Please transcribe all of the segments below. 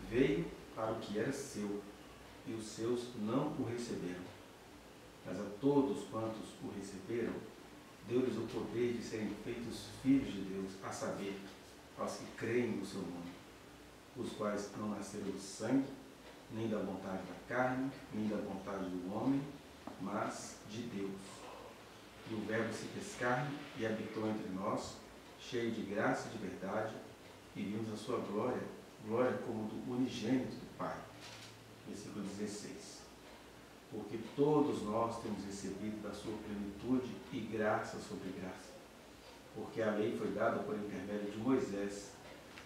Veio para o que era seu, e os seus não o receberam. Mas a todos quantos o receberam, deu-lhes o poder de serem feitos filhos de Deus, a saber, aos que creem no seu nome, os quais não nasceram do sangue, nem da vontade da carne, nem da vontade do homem, mas de Deus. E o Verbo se fez carne e habitou entre nós, cheio de graça e de verdade, e vimos a sua glória, glória como do unigênito do Pai. Versículo 16. Porque todos nós temos recebido da sua plenitude e graça sobre graça. Porque a lei foi dada por intermédio de Moisés.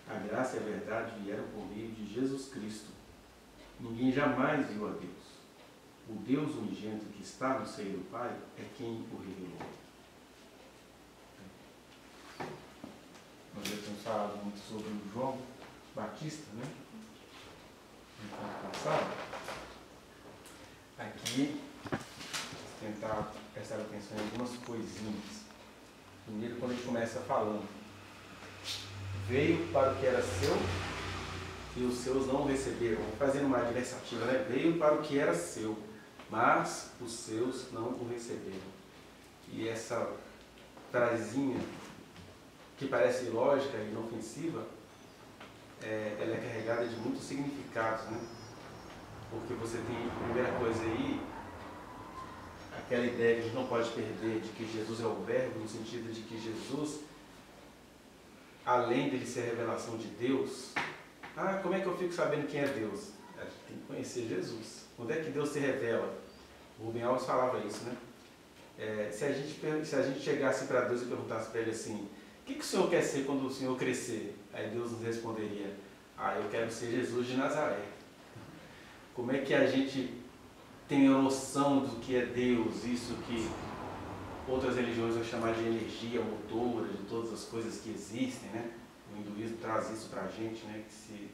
A graça e a verdade vieram por meio de Jesus Cristo. Ninguém jamais viu a Deus. O Deus unigênito que está no seio do Pai é quem o revelou. Nós já temos falado muito sobre o João Batista, né? No ano passado. Aqui, tentar prestar atenção em algumas coisinhas. Primeiro, quando a gente começa falando, veio para o que era seu e os seus não o receberam. Fazendo uma adversativa, né? Veio para o que era seu, mas os seus não o receberam. E essa frasezinha, que parece ilógica e inofensiva, ela é carregada de muitos significados, né? Porque você tem, a primeira coisa aí, aquela ideia que a gente não pode perder de que Jesus é o Verbo, no sentido de que Jesus, além dele ser a revelação de Deus, como é que eu fico sabendo quem é Deus? A gente tem que conhecer Jesus. Onde é que Deus se revela? O Rubem Alves falava isso, né? Se a gente chegasse para Deus e perguntasse para ele assim, o que o Senhor quer ser quando o Senhor crescer? Aí Deus nos responderia, eu quero ser Jesus de Nazaré. Como é que a gente tem a noção do que é Deus, isso que outras religiões vão chamar de energia motora, de todas as coisas que existem, né? O hinduísmo traz isso para a gente, né? Que se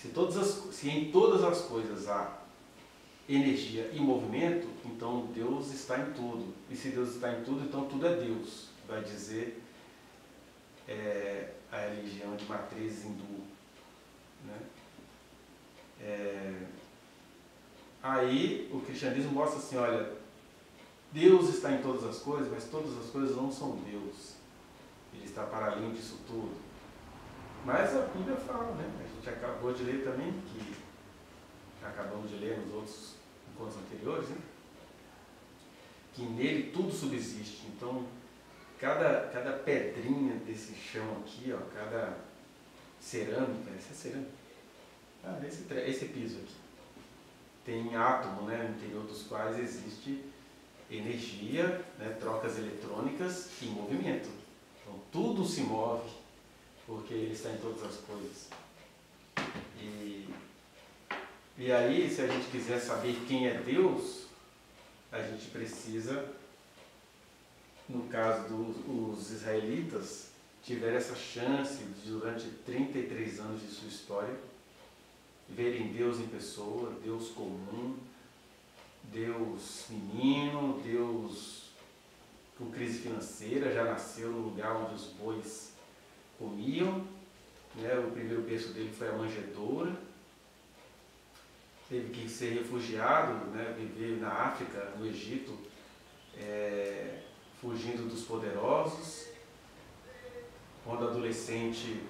em todas as coisas há energia e movimento, então Deus está em tudo. E se Deus está em tudo, então tudo é Deus, vai dizer a religião de matriz hindu, né? Aí o cristianismo mostra assim, olha, Deus está em todas as coisas, mas todas as coisas não são Deus. Ele está para além disso tudo. Mas a Bíblia fala, né? A gente acabou de ler também, que acabamos de ler nos outros encontros anteriores, né? Que nele tudo subsiste. Então, cada pedrinha desse chão aqui, cada cerâmica, essa é cerâmica? Esse piso aqui, tem átomo, né, no interior dos quais existe energia, né, trocas eletrônicas e movimento. Então tudo se move porque ele está em todas as coisas. E aí, se a gente quiser saber quem é Deus, a gente precisa, no caso dos israelitas, tiveram essa chance de, durante 33 anos de sua história, verem Deus em pessoa, Deus comum, Deus menino, Deus com crise financeira, já nasceu no lugar onde os bois comiam, né? O primeiro berço dele foi a manjedoura, teve que ser refugiado, né? Viver na África, no Egito, fugindo dos poderosos. Quando adolescente,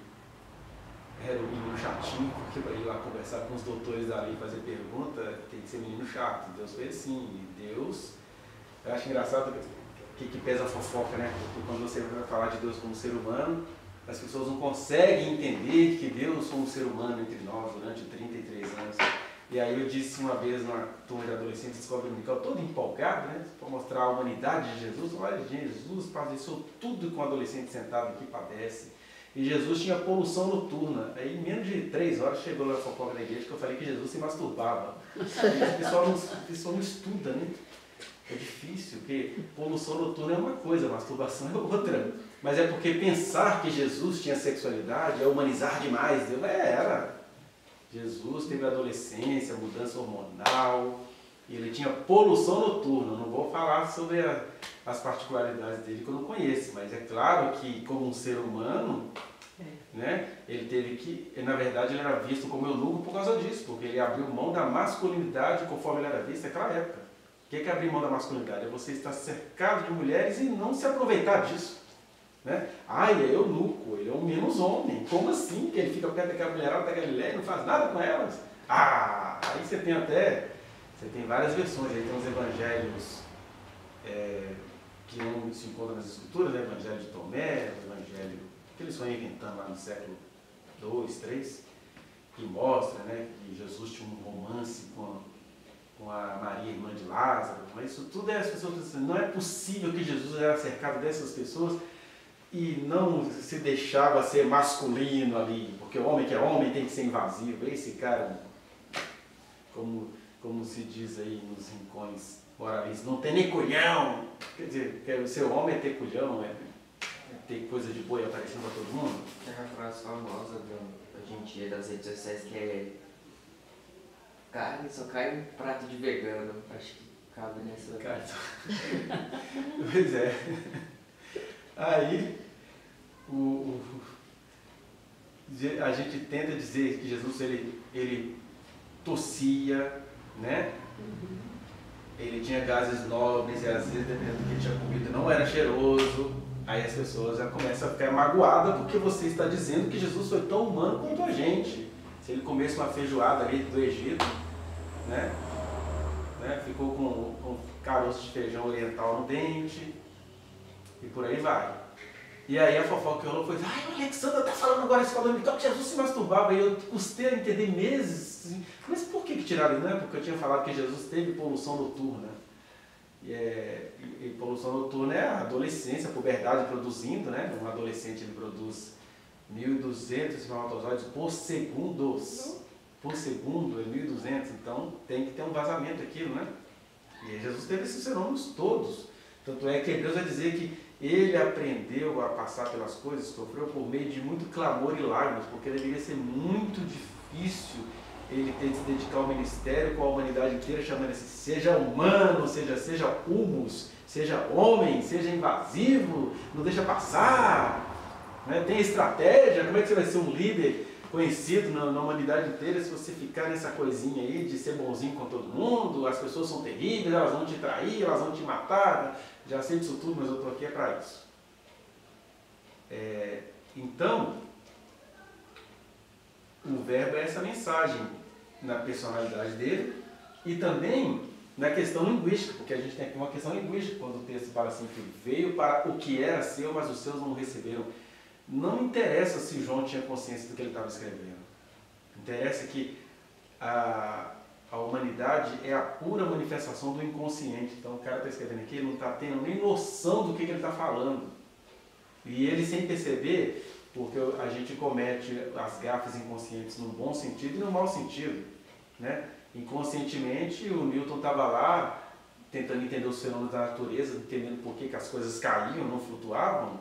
era um menino chatinho, porque para ir lá conversar com os doutores dali e fazer pergunta, tem que ser menino chato. Deus foi assim. E Deus, eu acho engraçado que pesa a fofoca, né? Porque quando você vai falar de Deus como ser humano, as pessoas não conseguem entender que Deus foi um ser humano entre nós durante 33 anos. E aí eu disse uma vez numa turma de adolescentes, escola dominical, todo empolgado, né? Para mostrar a humanidade de Jesus. Olha, Jesus padeceu tudo que um adolescente sentado aqui padece. E Jesus tinha poluição noturna. Aí em menos de 3 horas chegou lá a fofoca da igreja que eu falei que Jesus se masturbava. O pessoal não estuda, né? É difícil, porque poluição noturna é uma coisa, masturbação é outra. Mas é porque pensar que Jesus tinha sexualidade é humanizar demais. Deus era. Jesus teve adolescência, mudança hormonal, e ele tinha poluição noturna. Não vou falar sobre as particularidades dele que eu não conheço, mas é claro que como um ser humano, né? Ele teve que, na verdade, ele era visto como eunuco por causa disso, porque ele abriu mão da masculinidade conforme ele era visto naquela época. O que é abrir mão da masculinidade? É você estar cercado de mulheres e não se aproveitar disso. Né? Ah, ele é eunuco, ele é um menos homem. Como assim? Que ele fica perto daquela mulherada da Galileia e não faz nada com elas? Ah, aí você tem várias versões, aí tem uns evangelhos que não se encontram nas escrituras, né? O evangelho de Tomé, o evangelho que eles foram inventando lá no século II, III, que mostra, né, que Jesus tinha um romance com a Maria, irmã de Lázaro, mas isso tudo as pessoas dizem, não é possível que Jesus era cercado dessas pessoas e não se deixava ser masculino ali, porque o homem que é homem tem que ser invasivo. Esse cara, como se diz aí nos rincões moralistas, não tem nem culhão. Quer dizer, ser homem é ter culhão, é ter coisa de boi aparecendo para todo mundo. Tem uma frase famosa hoje em dia das redes sociais que é carne só cai um prato de vegano. Acho que cabe nessa. Cara, pois é. Aí a gente tenta dizer que Jesus ele tossia, né? Ele tinha gases nobres e às vezes, dependendo do que ele tinha comido, não era cheiroso. Aí as pessoas já começam a ficar magoadas porque você está dizendo que Jesus foi tão humano quanto a gente. Se ele comesse uma feijoada ali do Egito, né? Ficou com caroço de feijão oriental no dente e por aí vai. E aí a fofoca que rolou foi, o Alexandre está falando agora isso falando que Jesus se masturbava, e eu custei a entender meses, mas por que tiraram isso? Não é porque eu tinha falado que Jesus teve poluição noturna. E poluição noturna é a adolescência, a puberdade produzindo, né? Um adolescente ele produz 1.200 espermatozoides por segundo. Por segundo é 1.200, então tem que ter um vazamento aquilo, né? E Jesus teve esses fenômenos todos. Tanto é que Hebreus vai dizer que ele aprendeu a passar pelas coisas, sofreu por meio de muito clamor e lágrimas, porque deveria ser muito difícil ele ter de se dedicar ao ministério com a humanidade inteira, chamando assim, seja humano, seja humus, seja homem, seja invasivo, não deixa passar, né? Tem estratégia, como é que você vai ser um líder conhecido na humanidade inteira se você ficar nessa coisinha aí de ser bonzinho com todo mundo, as pessoas são terríveis, elas vão te trair, elas vão te matar, já sei disso tudo, mas eu estou aqui para isso. Então, o verbo é essa mensagem na personalidade dele e também na questão linguística, porque a gente tem aqui uma questão linguística, quando o texto fala assim que veio para o que era seu, mas os seus não receberam. Não interessa se João tinha consciência do que ele estava escrevendo. Interessa que a humanidade é a pura manifestação do inconsciente. Então o cara está escrevendo aqui, ele não está tendo nem noção do que ele está falando. E ele sem perceber, porque a gente comete as gafas inconscientes no bom sentido e no mau sentido. Né? Inconscientemente o Newton estava lá tentando entender os fenômenos da natureza, entendendo por que as coisas caíam, não flutuavam.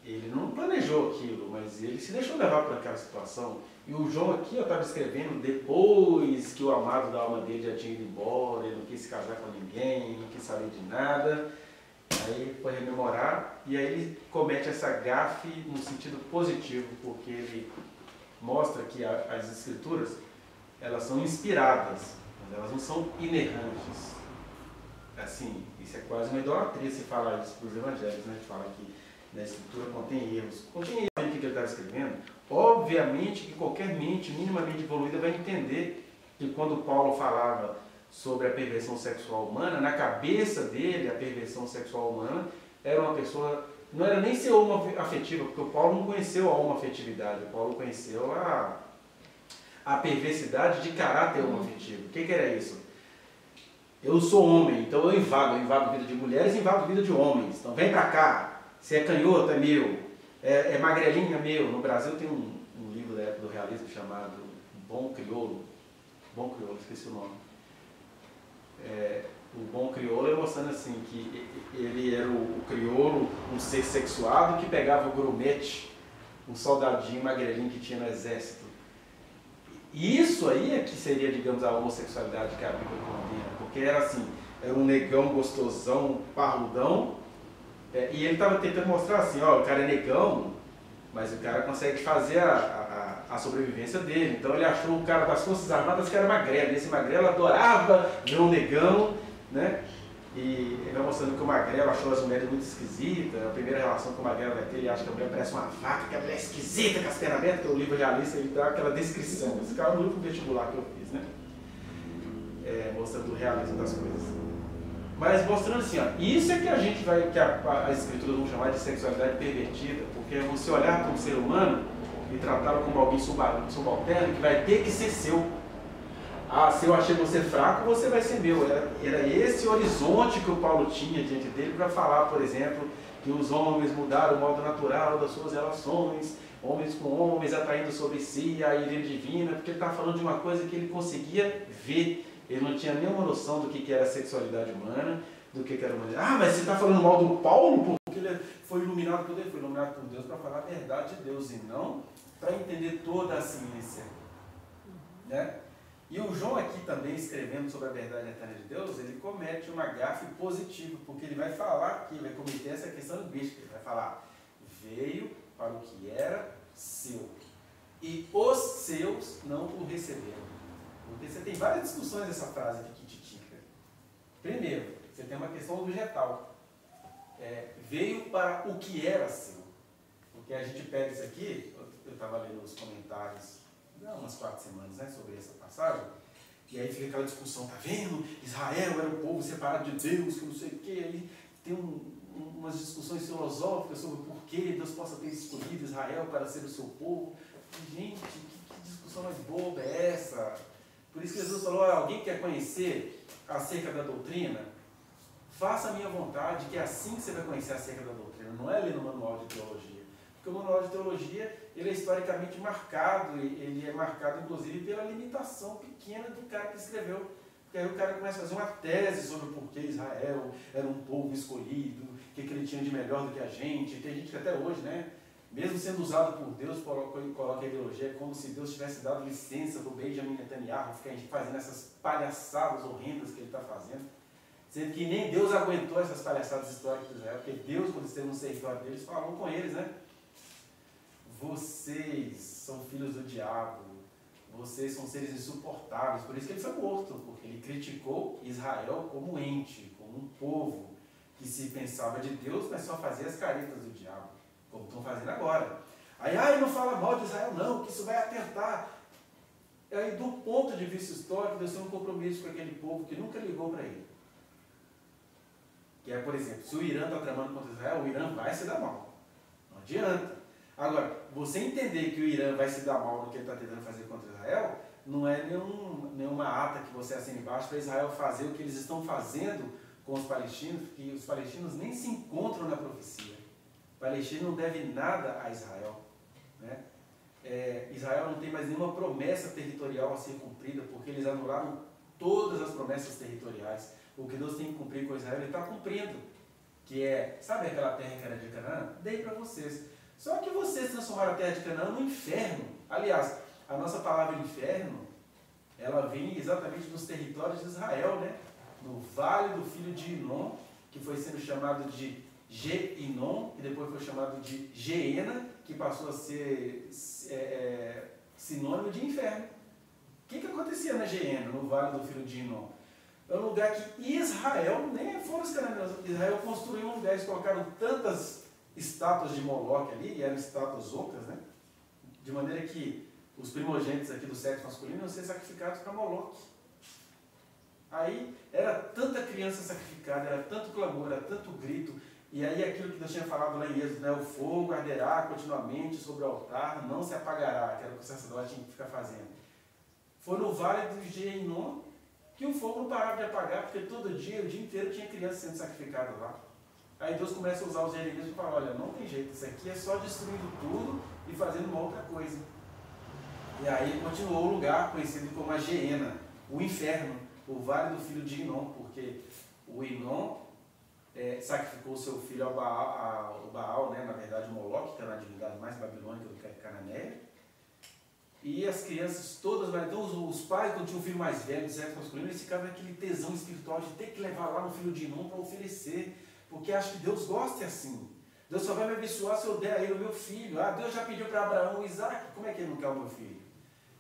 Ele não planejou aquilo, mas ele se deixou levar por aquela situação. E o João aqui estava escrevendo depois que o amado da alma dele já tinha ido embora, ele não quis se casar com ninguém, não quis saber de nada. Aí foi rememorar e aí ele comete essa gafe no sentido positivo, porque ele mostra que as escrituras elas são inspiradas, mas elas não são inerrantes. Assim, isso é quase uma idolatria se falar isso para os evangelhos, né? Fala que na escritura contém erros. Contém erros no que ele está escrevendo. Obviamente que qualquer mente minimamente evoluída vai entender que quando Paulo falava sobre a perversão sexual humana, na cabeça dele a perversão sexual humana era uma pessoa, não era nem ser homoafetiva, porque o Paulo não conheceu a homoafetividade, o Paulo conheceu a perversidade de caráter homoafetivo. O que era isso? Eu sou homem, então eu invado a vida de mulheres e invado a vida de homens. Então vem pra cá, se é canhoto é meu, é magrelinho é meu. No Brasil tem um livro da época do realismo chamado Bom Crioulo, esqueci o nome. O Bom Crioulo é mostrando assim que ele era o crioulo, um ser sexuado que pegava o grumete, um soldadinho magrelinho que tinha no exército. Isso aí é que seria, digamos, a homossexualidade que a Bíblia condena, porque era assim, era um negão gostosão, parrudão, e ele estava tentando mostrar assim, ó, o cara é negão, Mas o cara consegue fazer a sobrevivência dele. Então ele achou o cara das Forças Armadas que era magrelo. E esse magrelo adorava ver um negão, né? E ele vai mostrando que o magrelo achou as mulheres muito esquisitas. A primeira relação que o magrelo vai ter, ele acha que a mulher parece uma vaca, que a mulher é esquisita, com as pernas abertas, que o livro realista, ele dá aquela descrição. Esse cara no último vestibular que eu fiz, né? Mostrando o realismo das coisas. Mas mostrando assim, ó, isso é que a gente vai, que as escrituras vão chamar de sexualidade pervertida, porque é você olhar para um ser humano e tratá-lo como alguém subalterno que vai ter que ser seu. Ah, se eu achei você fraco, você vai ser meu. Era esse horizonte que o Paulo tinha diante dele para falar, por exemplo, que os homens mudaram o modo natural das suas relações, homens com homens atraindo sobre si a ira divina, porque ele estava falando de uma coisa que ele conseguia ver. Ele não tinha nenhuma noção do que era sexualidade humana, do que era humanidade. Ah, mas você está falando mal do Paulo porque ele foi iluminado por Deus? Foi iluminado por Deus para falar a verdade de Deus e não para entender toda a ciência. Né? E o João aqui também, escrevendo sobre a verdade eterna de Deus, ele comete uma gafe positiva, porque ele vai falar aqui, vai cometer essa questão linguística. Ele vai falar, veio para o que era seu, e os seus não o receberam. Porque você tem várias discussões dessa frase aqui que titica. Primeiro, você tem uma questão objetal. Veio para o que era seu. Porque a gente pega isso aqui, eu estava lendo os comentários há umas 4 semanas, né, sobre essa passagem, e aí fica aquela discussão, tá vendo? Israel era o povo separado de Deus, que não sei o quê, aí tem umas discussões filosóficas sobre por que Deus possa ter escolhido Israel para ser o seu povo. Gente, que discussão mais boba é essa? Por isso que Jesus falou, alguém quer conhecer acerca da doutrina? Faça a minha vontade, que é assim que você vai conhecer acerca da doutrina. Não é ler no manual de teologia. Porque o manual de teologia, ele é historicamente marcado, ele é marcado inclusive pela limitação pequena do cara que escreveu. Porque aí o cara começa a fazer uma tese sobre o porquê Israel era um povo escolhido, o que ele tinha de melhor do que a gente. Tem gente que até hoje, né? Mesmo sendo usado por Deus, coloca a ideologia como se Deus tivesse dado licença para o Benjamin Netanyahu ficar fazendo essas palhaçadas horrendas que ele está fazendo. Sendo que nem Deus aguentou essas palhaçadas históricas de Israel, porque Deus, quando esteve no território deles, falou com eles, né? Vocês são filhos do diabo, vocês são seres insuportáveis. Por isso que ele foi morto, porque ele criticou Israel como ente, como um povo que se pensava de Deus, mas só fazia as caretas do diabo, como estão fazendo agora. Aí, não fala mal de Israel não, que isso vai atentar. E aí, do ponto de vista histórico, Deus tem um compromisso com aquele povo que nunca ligou para ele. Que é, por exemplo, se o Irã está tramando contra Israel, o Irã vai se dar mal. Não adianta. Agora, você entender que o Irã vai se dar mal no que ele está tentando fazer contra Israel, não é nenhuma ata que você assina embaixo para Israel fazer o que eles estão fazendo com os palestinos, porque os palestinos nem se encontram na profecia. O palestino não deve nada a Israel. Né? Israel não tem mais nenhuma promessa territorial a ser cumprida, porque eles anularam todas as promessas territoriais. O que Deus tem que cumprir com Israel, ele está cumprindo. Que é, sabe aquela terra que era de Canaã? Dei para vocês. Só que vocês transformaram a terra de Canaã no inferno. Aliás, a nossa palavra inferno, ela vem exatamente dos territórios de Israel, né? No vale do filho de Inom, que foi sendo chamado de Ge-Inom, que depois foi chamado de Geena, que passou a ser sinônimo de inferno. O que acontecia na Geena, no vale do filho de Inom? É um lugar que Israel, nem foram os cananeus, Israel construiu um lugar, eles colocaram tantas estátuas de Moloque ali, e eram estátuas ocas, né? De maneira que os primogênitos aqui do sexo masculino iam ser sacrificados para Moloque. Aí era tanta criança sacrificada, era tanto clamor, era tanto grito, e aí aquilo que Deus tinha falado lá em Êxodo, né? O fogo arderá continuamente sobre o altar, não se apagará, que era o que o sacerdote tinha que ficar fazendo. Foi no vale do Ge-Inom que o fogo não parava de apagar, porque todo dia, o dia inteiro, tinha criança sendo sacrificada lá. Aí Deus começa a usar os jeremias e fala, olha, não tem jeito, isso aqui é só destruindo tudo e fazendo uma outra coisa. E aí continuou o lugar conhecido como a Geena, o inferno, o vale do filho de Inom, porque o Inom sacrificou seu filho ao Baal, né, na verdade o Moloque, que era a divindade mais babilônica do que a cananeia. E as crianças todas, então os pais, quando tinham um filho mais velho, de sexo masculino, eles ficavam naquele tesão espiritual de ter que levar lá no filho de Inom para oferecer, porque acham que Deus gosta assim. Deus só vai me abençoar se eu der a ele o meu filho. Ah, Deus já pediu para Abraão o Isaac, como é que ele não quer o meu filho?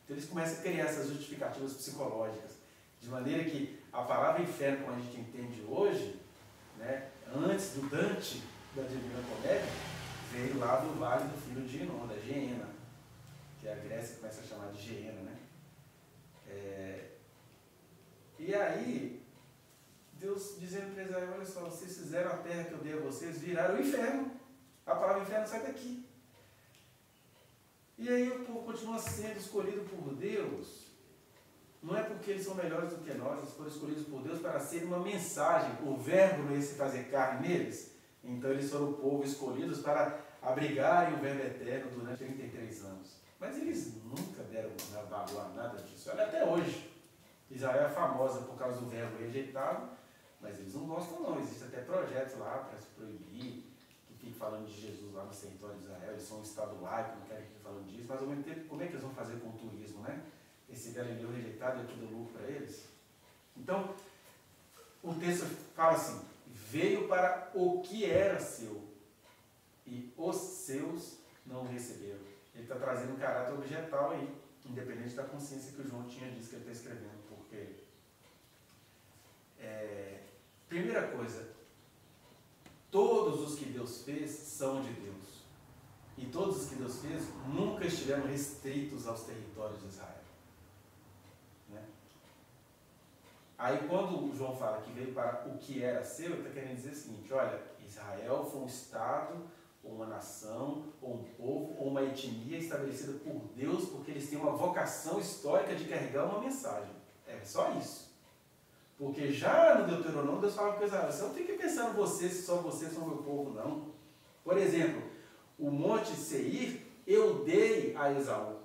Então eles começam a criar essas justificativas psicológicas, de maneira que a palavra inferno, como a gente entende hoje, né, antes do Dante, da Divina Comédia, veio lá do Vale do Filho de Hinon, da Geena, que a Grécia começa a chamar de Geena, né? E aí, Deus dizendo para Israel, olha só, vocês fizeram a terra que eu dei a vocês, viraram o inferno. A palavra inferno sai daqui. E aí o povo continua sendo escolhido por Deus. Não é porque eles são melhores do que nós, eles foram escolhidos por Deus para ser uma mensagem. O verbo não ia se fazer carne neles. Então eles foram o povo escolhidos para abrigarem o verbo eterno durante 33 anos. Mas eles nunca deram valor a nada disso. Olha, até hoje. Israel é famosa por causa do verbo rejeitado, mas eles não gostam não. Existem até projetos lá para se proibir, que fiquem falando de Jesus lá no território de Israel. Eles são um estado laico, não querem que fique falando disso, mas ao mesmo tempo, como é que eles vão fazer com o turismo, né? Esse Galileu rejeitado é tudo lucro para eles. Então, o texto fala assim, veio para o que era seu, e os seus não o receberam. Ele está trazendo um caráter objetal aí, independente da consciência que o João tinha dito que ele está escrevendo. Porque, primeira coisa, todos os que Deus fez são de Deus. E todos os que Deus fez nunca estiveram restritos aos territórios de Israel. Né? Aí quando o João fala que veio para o que era seu, ele está querendo dizer o seguinte, olha, Israel foi um estado, ou uma nação, ou um povo, ou uma etnia estabelecida por Deus, porque eles têm uma vocação histórica de carregar uma mensagem. É só isso. Porque já no Deuteronômio, Deus fala com Israel, você não fica pensando vocês, se só vocês são meu povo, não. Por exemplo, o Monte Seir, eu dei a Esaú.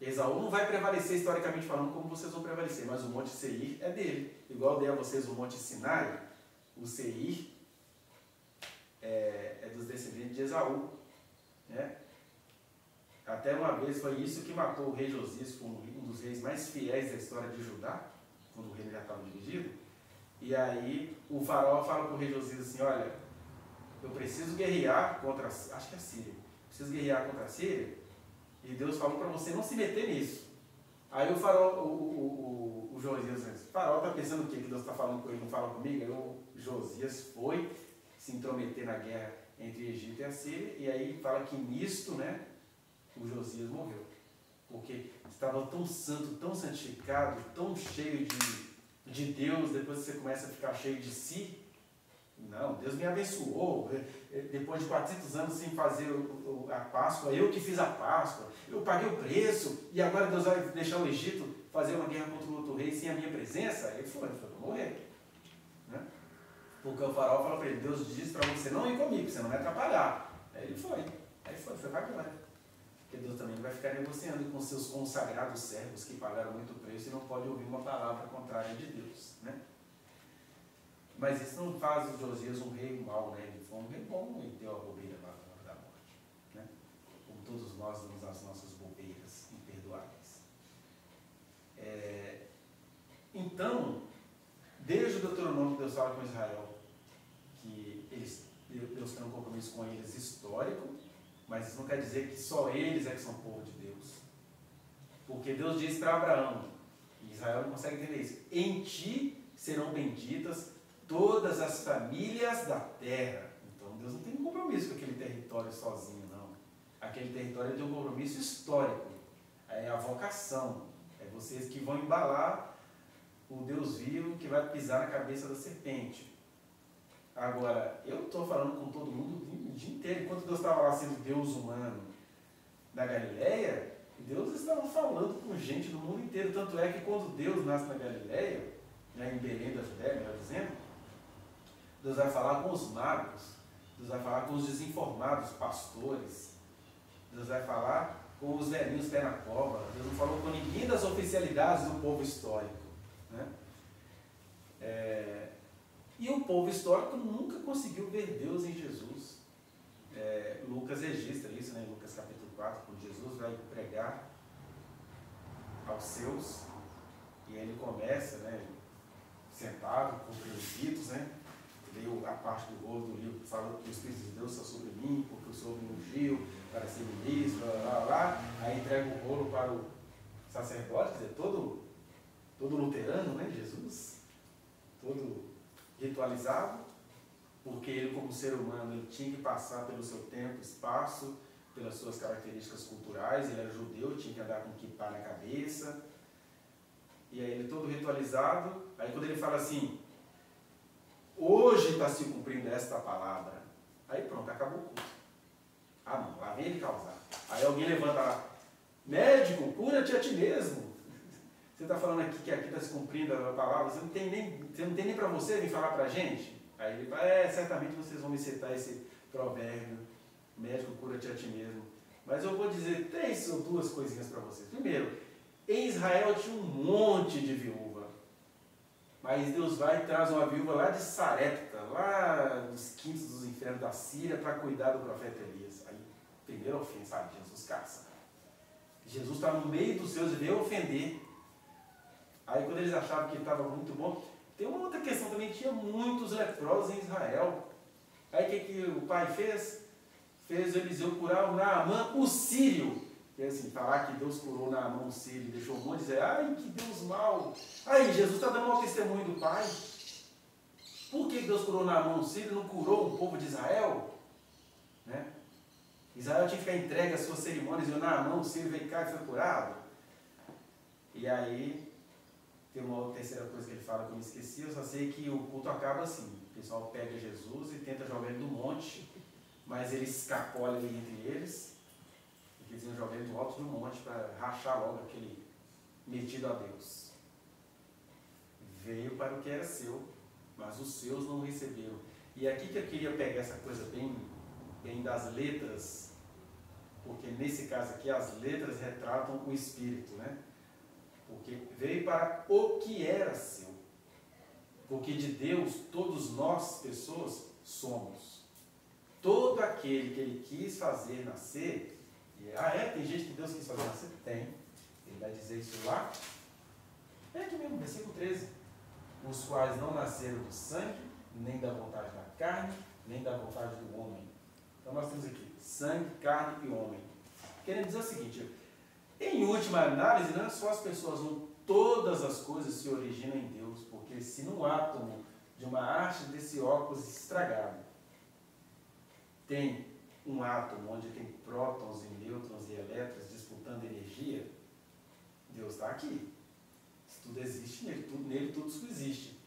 Esaú não vai prevalecer historicamente falando como vocês vão prevalecer, mas o Monte Seir é dele. Igual eu dei a vocês o Monte Sinai, o Seir é dos descendentes de Esaú. Né? Até uma vez foi isso que matou o rei Josias, que foi um dos reis mais fiéis da história de Judá, quando o reino já estava dividido. E aí o faraó fala para o rei Josias assim, olha, eu preciso guerrear contra, acho que é a Síria, preciso guerrear contra a Síria, e Deus falou para você não se meter nisso. Aí o faraó, o Josias disse, o faraó está pensando o quê? Que Deus está falando com ele, não fala comigo? Aí o Josias foi se intrometer na guerra entre Egito e a Síria, e aí fala que nisto, né, o Josias morreu. Porque estava tão santo, tão santificado, tão cheio de Deus, depois você começa a ficar cheio de si. Não, Deus me abençoou. Depois de 400 anos sem fazer a Páscoa, eu que fiz a Páscoa, eu paguei o preço, e agora Deus vai deixar o Egito fazer uma guerra contra o outro rei sem a minha presença? Ele falou, vou morrer. Né? Porque o faraó falou para ele, Deus disse para você não ir comigo, você não vai atrapalhar. Aí ele foi para a glória. Porque Deus também vai ficar negociando com seus consagrados servos que pagaram muito preço e não pode ouvir uma palavra contrária de Deus. Né? Mas isso não faz o Josias um rei mau, né? Ele foi um rei bom e deu a bobeira lá na hora da morte. Né? Como todos nós damos as nossas bobeiras imperdoáveis. Então, desde o Deuteronômio, Deus fala com Israel que Deus tem um compromisso com eles histórico, mas isso não quer dizer que só eles é que são povo de Deus. Porque Deus diz para Abraão, e Israel não consegue entender isso, em ti serão benditas todas as famílias da terra. Então Deus não tem um compromisso com aquele território sozinho, não. Aquele território tem um compromisso histórico. É a vocação. É vocês que vão embalar o Deus vivo que vai pisar na cabeça da serpente. Agora, eu estou falando com todo mundo o dia inteiro. Enquanto Deus estava lá sendo Deus humano na Galileia, Deus estava falando com gente do mundo inteiro. Tanto é que quando Deus nasce na Galileia, né, em Belém da Judéia, melhor dizendo, Deus vai falar com os magos, Deus vai falar com os desinformados pastores, Deus vai falar com os velhinhos pé na cova. Deus não falou com ninguém das oficialidades do povo histórico. Né? E o povo histórico nunca conseguiu ver Deus em Jesus. Lucas registra isso, né? Em Lucas capítulo 4, quando Jesus vai pregar aos seus, e aí ele começa, né, sentado com os ritos, né? leu a parte do rolo do livro que fala que o Espírito de Deus está sobre mim, porque o Senhor me ungiu para ser ministro, aí entrega o rolo para o sacerdote, quer dizer, todo luterano, né, Jesus, todo ritualizado, porque ele, como ser humano, ele tinha que passar pelo seu tempo, espaço, pelas suas características culturais. Ele era judeu, tinha que andar com kippah na cabeça, e aí ele todo ritualizado. Aí quando ele fala assim, hoje está se cumprindo esta palavra, aí pronto, acabou o culto. Ah não, lá vem ele causar. Aí alguém levanta lá, médico, cura-te a ti mesmo. Você está falando aqui que aqui está se cumprindo a palavra, você não tem nem para você vir falar para a gente? Aí ele fala, certamente vocês vão me citar esse provérbio, médico, cura-te a ti mesmo. Mas eu vou dizer 3 ou 2 coisinhas para vocês. Primeiro, em Israel tinha um monte de viúva, mas Deus vai e traz uma viúva lá de Sarepta, lá dos quintos dos infernos da Síria, para cuidar do profeta Elias. Aí, primeira ofensa, Jesus caça. Jesus está no meio dos seus e veio ofender. Aí quando eles achavam que estava muito bom, tem uma outra questão também, tinha muitos leprosos em Israel. Aí o que o pai fez? Fez Eliseu curar o Naamã, o sírio. E assim, falar que Deus curou Naamã, o sírio, deixou um monte de dizer, ai que Deus mau. Aí Jesus está dando um testemunho do pai. Por que Deus curou Naamã, o sírio, não curou o povo de Israel? Né? Israel tinha que ficar entregue às suas cerimônias, e o Naamã, o sírio, veio cá e foi curado. E aí... tem uma outra terceira coisa que ele fala que eu me esqueci, eu só sei que o culto acaba assim. O pessoal pega Jesus e tenta jogar ele do monte, mas ele escapola ali entre eles, porque eles iam jogar ele do alto do monte para rachar logo aquele metido a Deus. Veio para o que era seu, mas os seus não receberam. E aqui que eu queria pegar essa coisa bem das letras, porque nesse caso aqui as letras retratam o Espírito, né? Porque veio para o que era seu. Porque de Deus, todos nós, pessoas, somos. Todo aquele que Ele quis fazer nascer, tem gente que Deus quis fazer nascer? Tem. Ele vai dizer isso lá. É aqui mesmo, versículo 13. Os quais não nasceram do sangue, nem da vontade da carne, nem da vontade do homem. Então nós temos aqui, sangue, carne e homem. Querendo dizer o seguinte, em última análise, não é só as pessoas, não, todas as coisas se originam em Deus, porque se num átomo de uma haste desse óculos estragado tem um átomo onde tem prótons e nêutrons e elétrons disputando energia, Deus está aqui. Isso tudo existe nele tudo existe.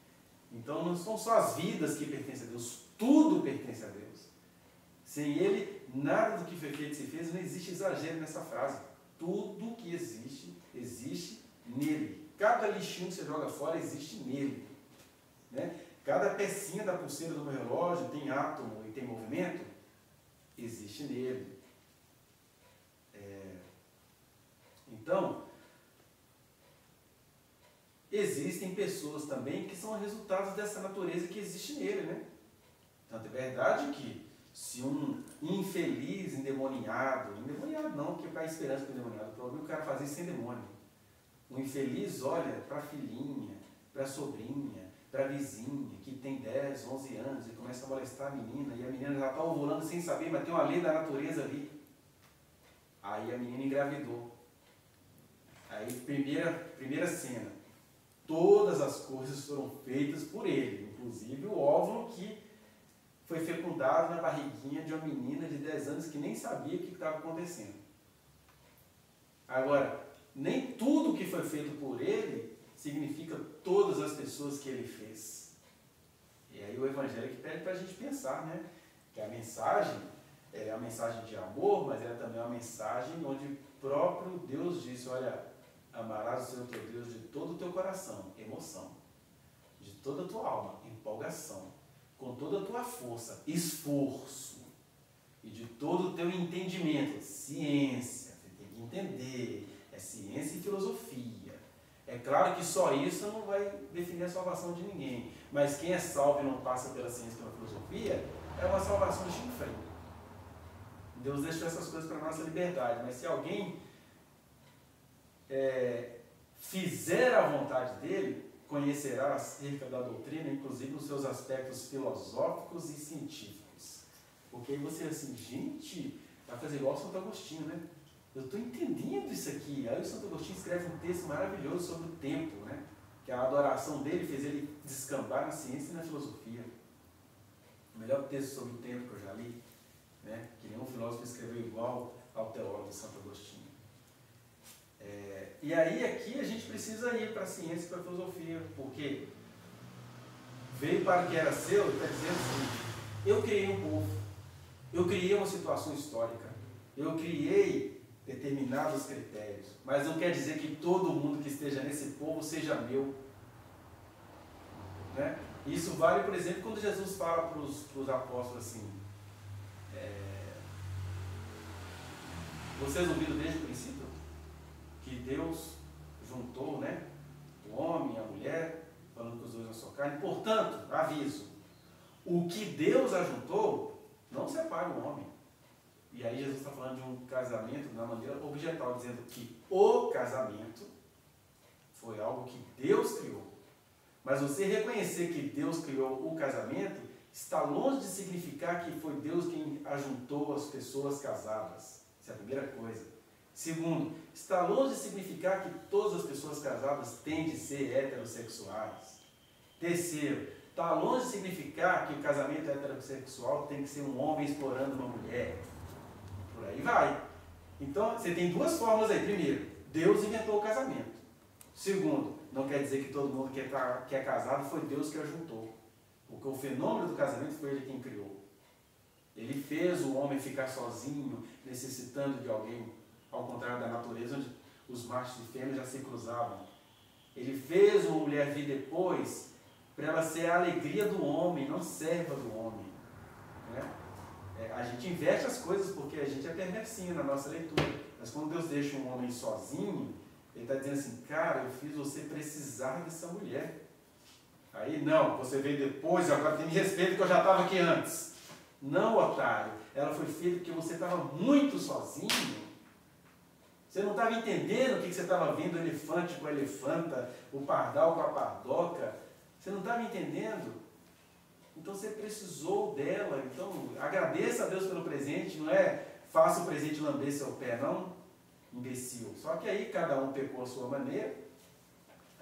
Então não são só as vidas que pertencem a Deus, tudo pertence a Deus. Sem Ele, nada do que foi feito se fez, não existe exagero nessa frase. Tudo que existe, existe nele. Cada lixinho que você joga fora existe nele. Né? Cada pecinha da pulseira do meu relógio tem átomo e tem movimento, existe nele. Então, existem pessoas também que são resultados dessa natureza que existe nele. Né? Tanto é verdade que se um infeliz endemoniado não, porque para a esperança do endemoniado, o problema é o cara fazer isso sem demônio. O infeliz olha para a filhinha, para a sobrinha, para a vizinha, que tem 10, 11 anos, e começa a molestar a menina, e a menina já está ovulando sem saber, mas tem uma lei da natureza ali. Aí a menina engravidou. Aí, primeira cena, todas as coisas foram feitas por ele, inclusive o óvulo que foi fecundado na barriguinha de uma menina de 10 anos que nem sabia o que estava acontecendo. Agora, nem tudo que foi feito por ele significa todas as pessoas que ele fez. E aí o Evangelho que pede para a gente pensar, né? Que a mensagem é uma mensagem de amor, mas é também uma mensagem onde o próprio Deus disse, olha, amarás o Senhor teu Deus de todo o teu coração, emoção, de toda a tua alma, empolgação, com toda a tua força, esforço, e de todo o teu entendimento, ciência, você tem que entender, é ciência e filosofia. É claro que só isso não vai definir a salvação de ninguém, mas quem é salvo e não passa pela ciência e pela filosofia, é uma salvação de chifre. Deus deixou essas coisas para a nossa liberdade, mas se alguém fizer a vontade dele, conhecerá acerca da doutrina, inclusive nos seus aspectos filosóficos e científicos. Porque aí você assim, gente, vai fazer igual o Santo Agostinho, né? Eu estou entendendo isso aqui. Aí o Santo Agostinho escreve um texto maravilhoso sobre o tempo, né? Que a adoração dele fez ele descambar na ciência e na filosofia. O melhor texto sobre o tempo que eu já li, né? Que nenhum filósofo escreveu igual ao teólogo de Santo Agostinho. E aí aqui a gente precisa ir para a ciência e para a filosofia, porque veio para o que era seu e está dizendo assim, eu criei um povo, eu criei uma situação histórica, eu criei determinados critérios, mas não quer dizer que todo mundo que esteja nesse povo seja meu. Né? Isso vale, por exemplo, quando Jesus fala para os apóstolos assim, vocês ouviram desde o princípio que Deus juntou, né, o homem e a mulher, falando que os dois na sua carne. Portanto, aviso, o que Deus ajuntou, não separe o homem. E aí Jesus está falando de um casamento na maneira objetal, dizendo que o casamento foi algo que Deus criou. Mas você reconhecer que Deus criou o casamento, está longe de significar que foi Deus quem ajuntou as pessoas casadas. Essa é a primeira coisa. Segundo, está longe de significar que todas as pessoas casadas têm de ser heterossexuais. Terceiro, está longe de significar que o casamento heterossexual tem que ser um homem explorando uma mulher. Por aí vai. Então, você tem duas formas aí. Primeiro, Deus inventou o casamento. Segundo, não quer dizer que todo mundo que é casado foi Deus que ajuntou. Porque o fenômeno do casamento foi Ele quem criou. Ele fez o homem ficar sozinho, necessitando de alguém, ao contrário da natureza, onde os machos e fêmeas já se cruzavam. Ele fez uma mulher vir depois para ela ser a alegria do homem, não serva do homem. Né? A gente inverte as coisas porque a gente é perversinho na nossa leitura. Mas quando Deus deixa um homem sozinho, Ele está dizendo assim, cara, eu fiz você precisar dessa mulher. Aí, não, você veio depois, agora tem me respeito que eu já estava aqui antes. Não, otário, ela foi feita porque você estava muito sozinho. Você não estava entendendo o que você estava vendo, o elefante com a elefanta, o pardal com a pardoca. Você não estava entendendo? Então você precisou dela. Então agradeça a Deus pelo presente, não é faça o presente lamber seu pé, não, imbecil. Só que aí cada um pecou a sua maneira,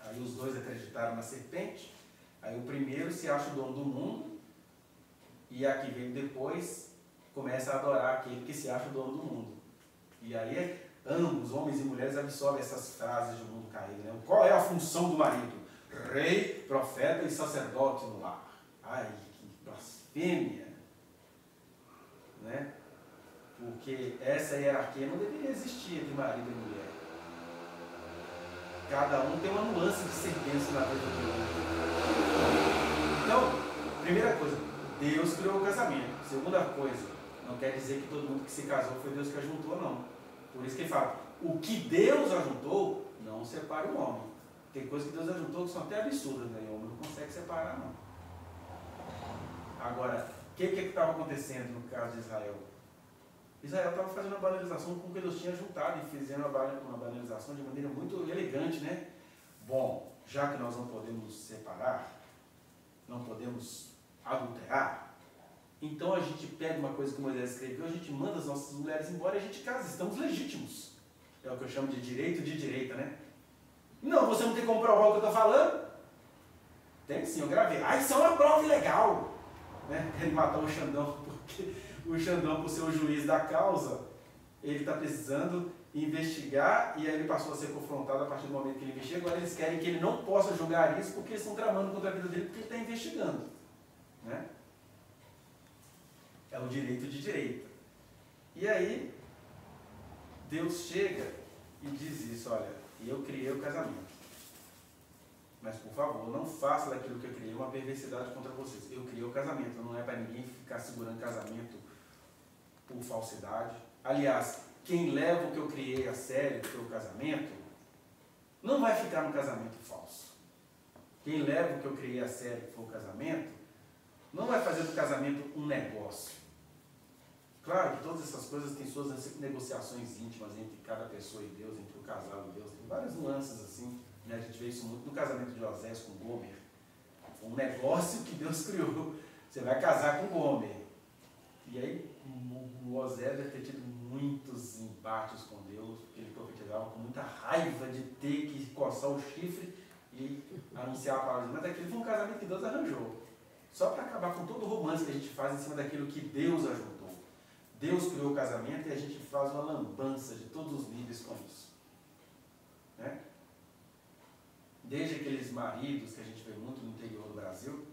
aí os dois acreditaram na serpente, aí o primeiro se acha o dono do mundo, e a que veio depois começa a adorar aquele que se acha o dono do mundo. E aí ambos, homens e mulheres, absorvem essas frases de um mundo caído. Né? Qual é a função do marido? Rei, profeta e sacerdote no lar. Ai, que blasfêmia! Né? Porque essa hierarquia não deveria existir entre marido e mulher. Cada um tem uma nuance de sentença na vida do outro. Então, primeira coisa, Deus criou o casamento. Segunda coisa, não quer dizer que todo mundo que se casou foi Deus que ajuntou, não. Por isso que ele fala, o que Deus ajuntou, não separa o homem. Tem coisas que Deus ajuntou que são até absurdas, né? O homem não consegue separar, não. Agora, o que estava acontecendo no caso de Israel? Israel estava fazendo uma banalização com o que Deus tinha juntado e fizeram uma banalização de maneira muito elegante, né? Bom, já que nós não podemos separar, não podemos adulterar, então a gente pega uma coisa que Moisés escreveu, a gente manda as nossas mulheres embora e a gente casa, estamos legítimos. É o que eu chamo de direito de direita, né? Não, você não tem como provar o que eu estou falando? Tem sim, eu gravei. Ah, isso é uma prova ilegal! Né? Ele matou o Xandão, porque o Xandão, por ser o juiz da causa, ele está precisando investigar e aí ele passou a ser confrontado a partir do momento que ele investiga. Agora eles querem que ele não possa julgar isso porque eles estão tramando contra a vida dele porque ele está investigando. Né? É o direito de direita. E aí, Deus chega e diz isso, olha, eu criei o casamento. Mas, por favor, não faça daquilo que eu criei uma perversidade contra vocês. Eu criei o casamento, não é para ninguém ficar segurando casamento por falsidade. Aliás, quem leva o que eu criei a sério, que foi o casamento, não vai ficar no casamento falso. Quem leva o que eu criei a sério, que foi o casamento, não vai fazer do casamento um negócio. Claro que todas essas coisas têm suas negociações íntimas entre cada pessoa e Deus, entre o casal e Deus, tem várias nuances assim, A gente vê isso muito no casamento de Osés com Gomer. Foi um negócio que Deus criou. Você vai casar com Gomer. E aí o Osés deve ter tido muitos embates com Deus, porque ele profetizava com muita raiva de ter que coçar o chifre e anunciar a palavra. Mas aquele foi um casamento que Deus arranjou. Só para acabar com todo o romance que a gente faz em cima daquilo que Deus ajuntou. Deus criou o casamento e a gente faz uma lambança de todos os níveis com isso. Né? Desde aqueles maridos que a gente vê muito no interior do Brasil,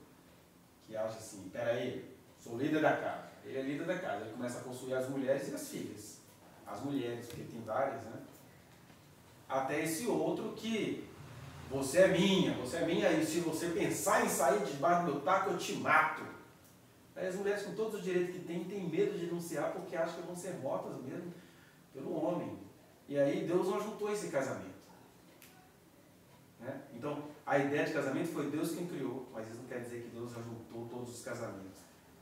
que acham assim, peraí, sou líder da casa. Ele é líder da casa, ele começa a possuir as mulheres e as filhas. As mulheres, porque tem várias, né? Até esse outro que você é minha, e se você pensar em sair debaixo do meu taco, eu te mato. Aí as mulheres, com todos os direitos que têm medo de denunciar porque acham que vão ser mortas mesmo pelo homem. E aí Deus não juntou esse casamento. Né? Então, a ideia de casamento foi Deus quem criou, mas isso não quer dizer que Deus ajuntou todos os casamentos.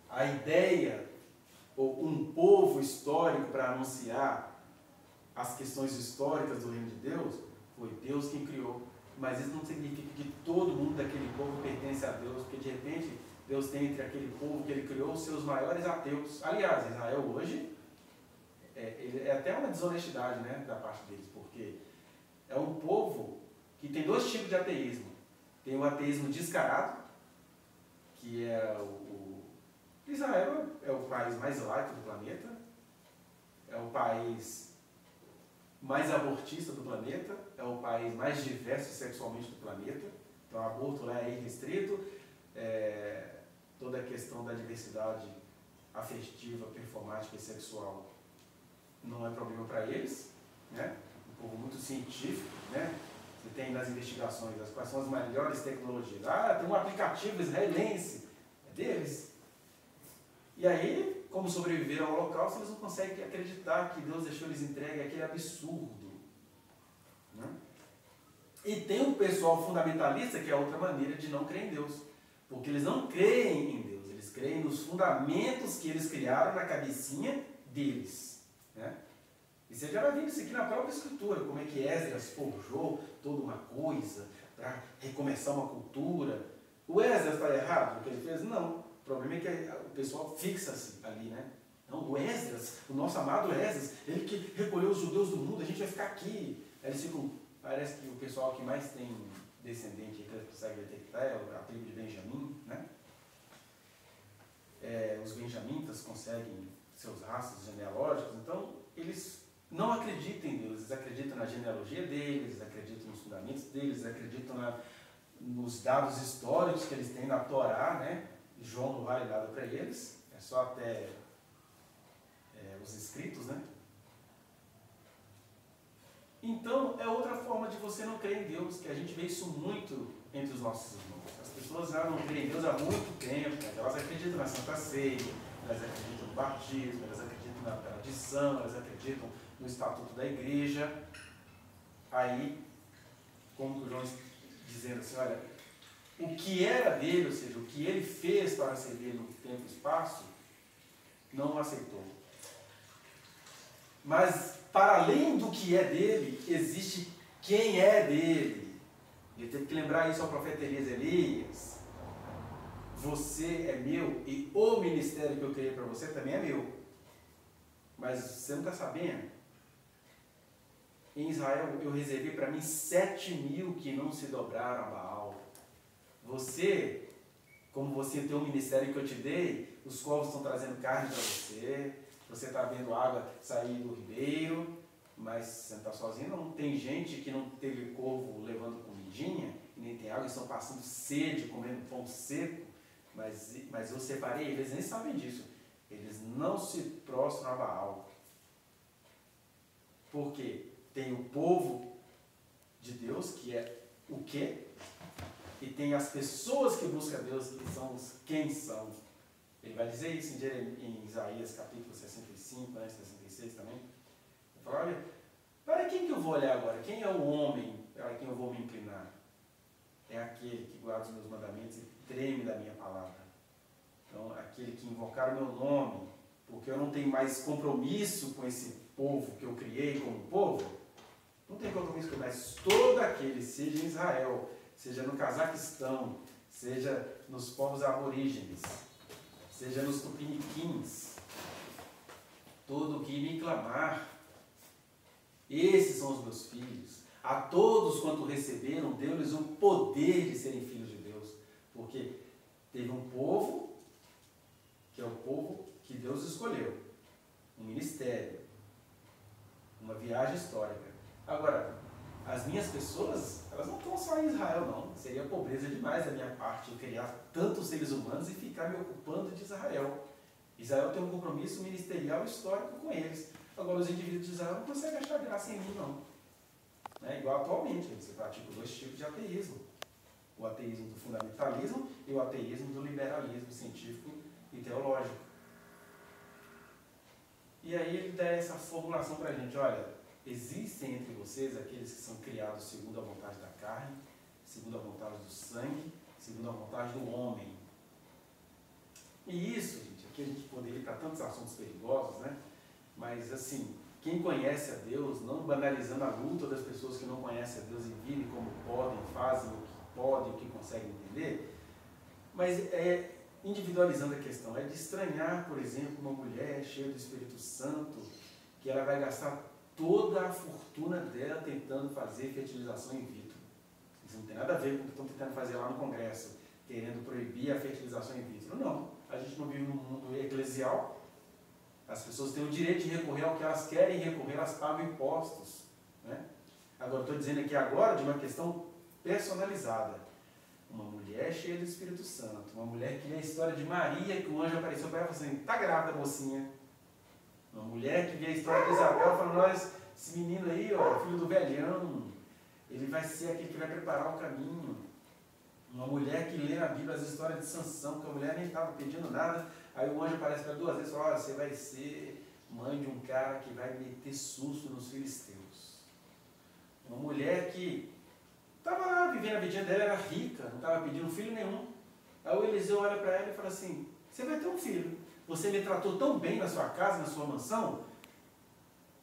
A ideia, ou um povo histórico para anunciar as questões históricas do reino de Deus, foi Deus quem criou. Mas isso não significa que todo mundo daquele povo pertence a Deus, porque de repente Deus tem entre aquele povo que Ele criou os seus maiores ateus. Aliás, Israel hoje é até uma desonestidade, né, da parte deles, porque é um povo que tem dois tipos de ateísmo. Tem o ateísmo descarado, que é Israel é o país mais laico do planeta, é o país mais abortista do planeta, é o país mais diverso sexualmente do planeta. Então, o aborto lá é irrestrito, toda a questão da diversidade afetiva, performática e sexual não é problema para eles, né? Um povo muito científico, né? Você tem nas investigações quais são as melhores tecnologias. Tem um aplicativo israelense, é deles. E aí, como sobreviveram ao Holocausto, eles não conseguem acreditar que Deus deixou eles entregues àquele absurdo. Né? E tem um pessoal fundamentalista, que é outra maneira de não crer em Deus. Porque eles não creem em Deus, eles creem nos fundamentos que eles criaram na cabecinha deles. Né? E você já vai ver isso aqui na própria Escritura, como é que Esdras forjou toda uma coisa para recomeçar uma cultura. O Esdras está errado no que ele fez? Não. O problema é que o pessoal fixa-se ali, né? Não, o Esdras, o nosso amado Esdras, ele que recolheu os judeus do mundo, a gente vai ficar aqui. Aí eles ficam, parece que o pessoal que mais tem descendente, que eles conseguem detectar, é a tribo de Benjamim, né? Os benjamitas conseguem seus rastros genealógicos, então eles não acreditam em Deus, eles acreditam na genealogia deles, eles acreditam nos fundamentos deles, eles acreditam nos dados históricos que eles têm na Torá, né? João não vale nada para eles, é só até os escritos, né? Então, é outra forma de você não crer em Deus, que a gente vê isso muito entre os nossos irmãos. As pessoas já não creem em Deus há muito tempo, mas elas acreditam na Santa Ceia, elas acreditam no batismo, elas acreditam na tradição, elas acreditam no estatuto da igreja. Aí, como o João dizendo assim, olha, o que era dele, ou seja, o que ele fez para ser dele no tempo e espaço, não o aceitou. Mas, para além do que é dele, existe quem é dele. Ele teve que lembrar isso ao profeta Elias. Você é meu e o ministério que eu criei para você também é meu. Mas você não está sabendo? Em Israel eu reservei para mim 7.000 que não se dobraram a Baal. Você, como você tem um ministério que eu te dei, os corvos estão trazendo carne para você, você está vendo água sair do ribeiro, mas você não está sozinho, não. Tem gente que não teve corvo levando comidinha, e nem tem água, eles estão passando sede, comendo pão seco, mas eu separei, eles nem sabem disso. Eles não se prostram a Baal. Por quê? Tem o povo de Deus, que é o quê? E tem as pessoas que buscam Deus, que são os quem são. Ele vai dizer isso em Isaías capítulo 65, né, 66 também. Ele fala, olha, para quem que eu vou olhar agora? Quem é o homem para quem eu vou me inclinar? É aquele que guarda os meus mandamentos e treme da minha palavra. Então, aquele que invocar o meu nome, porque eu não tenho mais compromisso com esse povo que eu criei como povo, Não tem compromisso com ele, mas todo aquele, seja em Israel, seja no Cazaquistão, seja nos povos aborígenes, seja nos tupiniquins, todo que me clamar, esses são os meus filhos. A todos quanto receberam, deu-lhes o poder de serem filhos de Deus. Porque teve um povo, que é o povo que Deus escolheu. Um ministério. Uma viagem histórica. Agora, as minhas pessoas, elas não estão só em Israel, não. Seria pobreza demais da minha parte eu criar tantos seres humanos e ficar me ocupando de Israel. Israel tem um compromisso ministerial e histórico com eles. Agora, os indivíduos de Israel não conseguem achar graça em mim, não. É igual atualmente, você pratica dois tipos de ateísmo. O ateísmo do fundamentalismo e o ateísmo do liberalismo científico e teológico. E aí ele dá essa formulação para a gente, olha, existem entre vocês aqueles que são criados segundo a vontade da carne, segundo a vontade do sangue, segundo a vontade do homem. E isso, gente, aqui a gente poderia ir para tantos assuntos perigosos, né? Mas assim, quem conhece a Deus, não banalizando a luta das pessoas que não conhecem a Deus e vivem como podem, fazem o que podem, o que conseguem entender, mas individualizando a questão, é de estranhar, por exemplo, uma mulher cheia do Espírito Santo, que ela vai gastar toda a fortuna dela tentando fazer fertilização in vitro. Isso não tem nada a ver com o que estão tentando fazer lá no Congresso, querendo proibir a fertilização in vitro. Não, a gente não vive num mundo eclesial. As pessoas têm o direito de recorrer ao que elas querem recorrer, elas pagam impostos. Né? Agora, estou dizendo aqui agora de uma questão personalizada. Uma mulher cheia do Espírito Santo, uma mulher que lê a história de Maria, que o anjo apareceu para ela e falou assim, está grávida, mocinha. Uma mulher que lê a história de Isabel, falando, nós, esse menino aí, ó, filho do velhão, ele vai ser aquele que vai preparar o caminho. Uma mulher que lê na Bíblia as histórias de Sansão, que a mulher nem estava pedindo nada, aí o anjo aparece para 2 vezes e fala, olha, você vai ser mãe de um cara que vai meter susto nos filisteus. Uma mulher que estava lá vivendo a vidinha dela, era rica, não estava pedindo filho nenhum. Aí o Eliseu olha para ela e fala assim, você vai ter um filho. Você me tratou tão bem na sua casa, na sua mansão,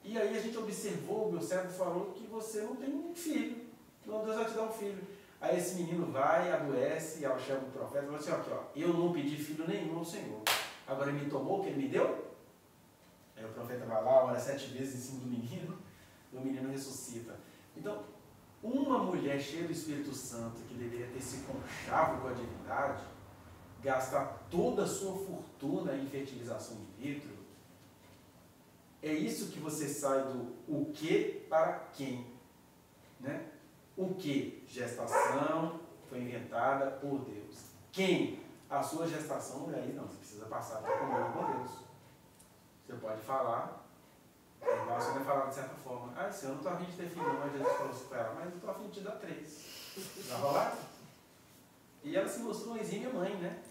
e aí a gente observou, o meu servo falou que você não tem um filho. Então Deus vai te dar um filho. Aí esse menino vai, adoece, e ela chama o profeta e fala assim, aqui, ó, eu não pedi filho nenhum ao Senhor. Agora ele me tomou o que ele me deu? Aí o profeta vai lá, ora 7 vezes em cima do menino, e o menino ressuscita. Então, uma mulher cheia do Espírito Santo, que deveria ter esse conchavo com a divindade, gastar toda a sua fortuna em fertilização in vitro, é isso que você sai do o que para quem. Né? O que? Gestação foi inventada por Deus. Quem? A sua gestação, aí não, você precisa passar por comunhão com Deus. Você pode falar, igual você vai falar de certa forma, eu não estou afim de ter filho não, mas Jesus falou assim para ela, mas eu estou afim de te dar 3. Vai rolar? E ela se mostrou uma exímia mãe, né?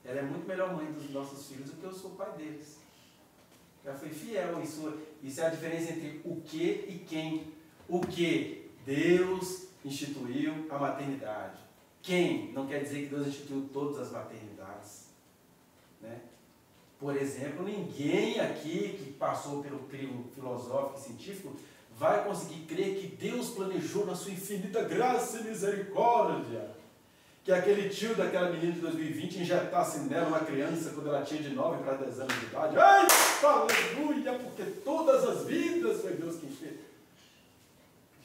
Ela é muito melhor mãe dos nossos filhos do que eu sou pai deles. Ela foi fiel. Isso é a diferença entre o que e quem. O que? Deus instituiu a maternidade. Quem? Não quer dizer que Deus instituiu todas as maternidades. Né? Por exemplo, ninguém aqui que passou pelo crivo filosófico e científico vai conseguir crer que Deus planejou na sua infinita graça e misericórdia que aquele tio daquela menina de 2020 injetasse nela uma criança quando ela tinha de 9 para 10 anos de idade. Ai, aleluia, porque todas as vidas foi Deus quem fez.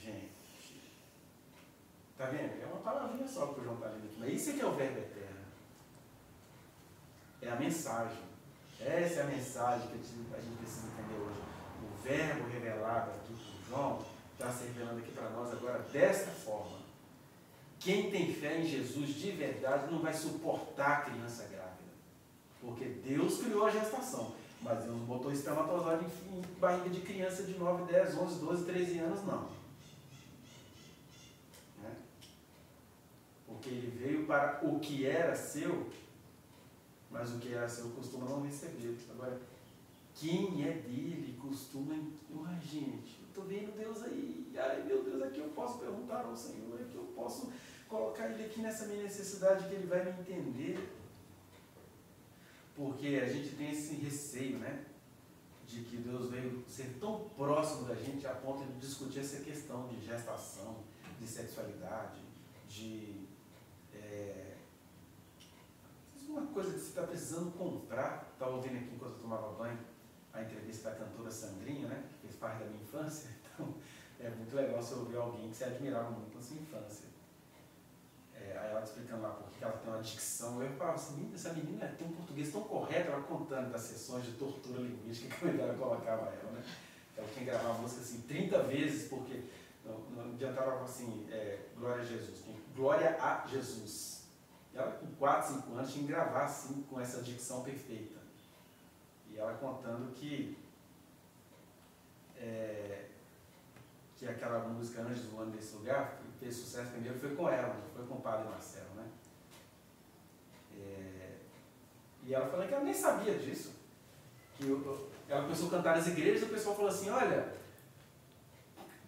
Gente, tá vendo? É uma palavrinha só que o João está lendo aqui, mas isso é que é o verbo eterno. É a mensagem. Essa é a mensagem que a gente precisa entender hoje. O verbo revelado aqui por João está se revelando aqui para nós agora desta forma. Quem tem fé em Jesus de verdade não vai suportar a criança grávida. Porque Deus criou a gestação, mas Deus botou espermatozoide em barriga de criança de 9, 10, 11, 12, 13 anos, não. Né? Porque ele veio para o que era seu, mas o que era seu costuma não receber. Agora, quem é dele costuma... Ai, gente, eu estou vendo Deus aí. Ai, meu Deus, aqui eu posso perguntar ao Senhor, aqui eu posso colocar ele aqui nessa minha necessidade que ele vai me entender. Porque a gente tem esse receio, né? de que Deus veio ser tão próximo da gente a ponto de discutir essa questão de gestação, de sexualidade, de uma coisa que você está precisando comprar. Estava ouvindo aqui enquanto eu tomava banho a entrevista da cantora Sandrinha, né, que fez parte da minha infância. Então é muito legal você ouvir alguém que você admirava muito na sua infância. Aí ela explicando lá porque ela tem uma dicção. Eu falava assim, essa menina tem um português tão correto, ela contando das sessões de tortura linguística que ela colocava ela, né? Ela tinha que gravar a música assim 30 vezes, porque não adiantava assim, glória a Jesus, glória a Jesus. E ela com 4, 5 anos tinha que gravar assim, com essa dicção perfeita. E ela contando que aquela música Anjos Voando Nesse Lugar, que fez sucesso primeiro, foi com ela, não foi com o padre Marcelo, né? E ela falou que ela nem sabia disso. Ela começou a cantar nas igrejas e o pessoal falou assim, olha,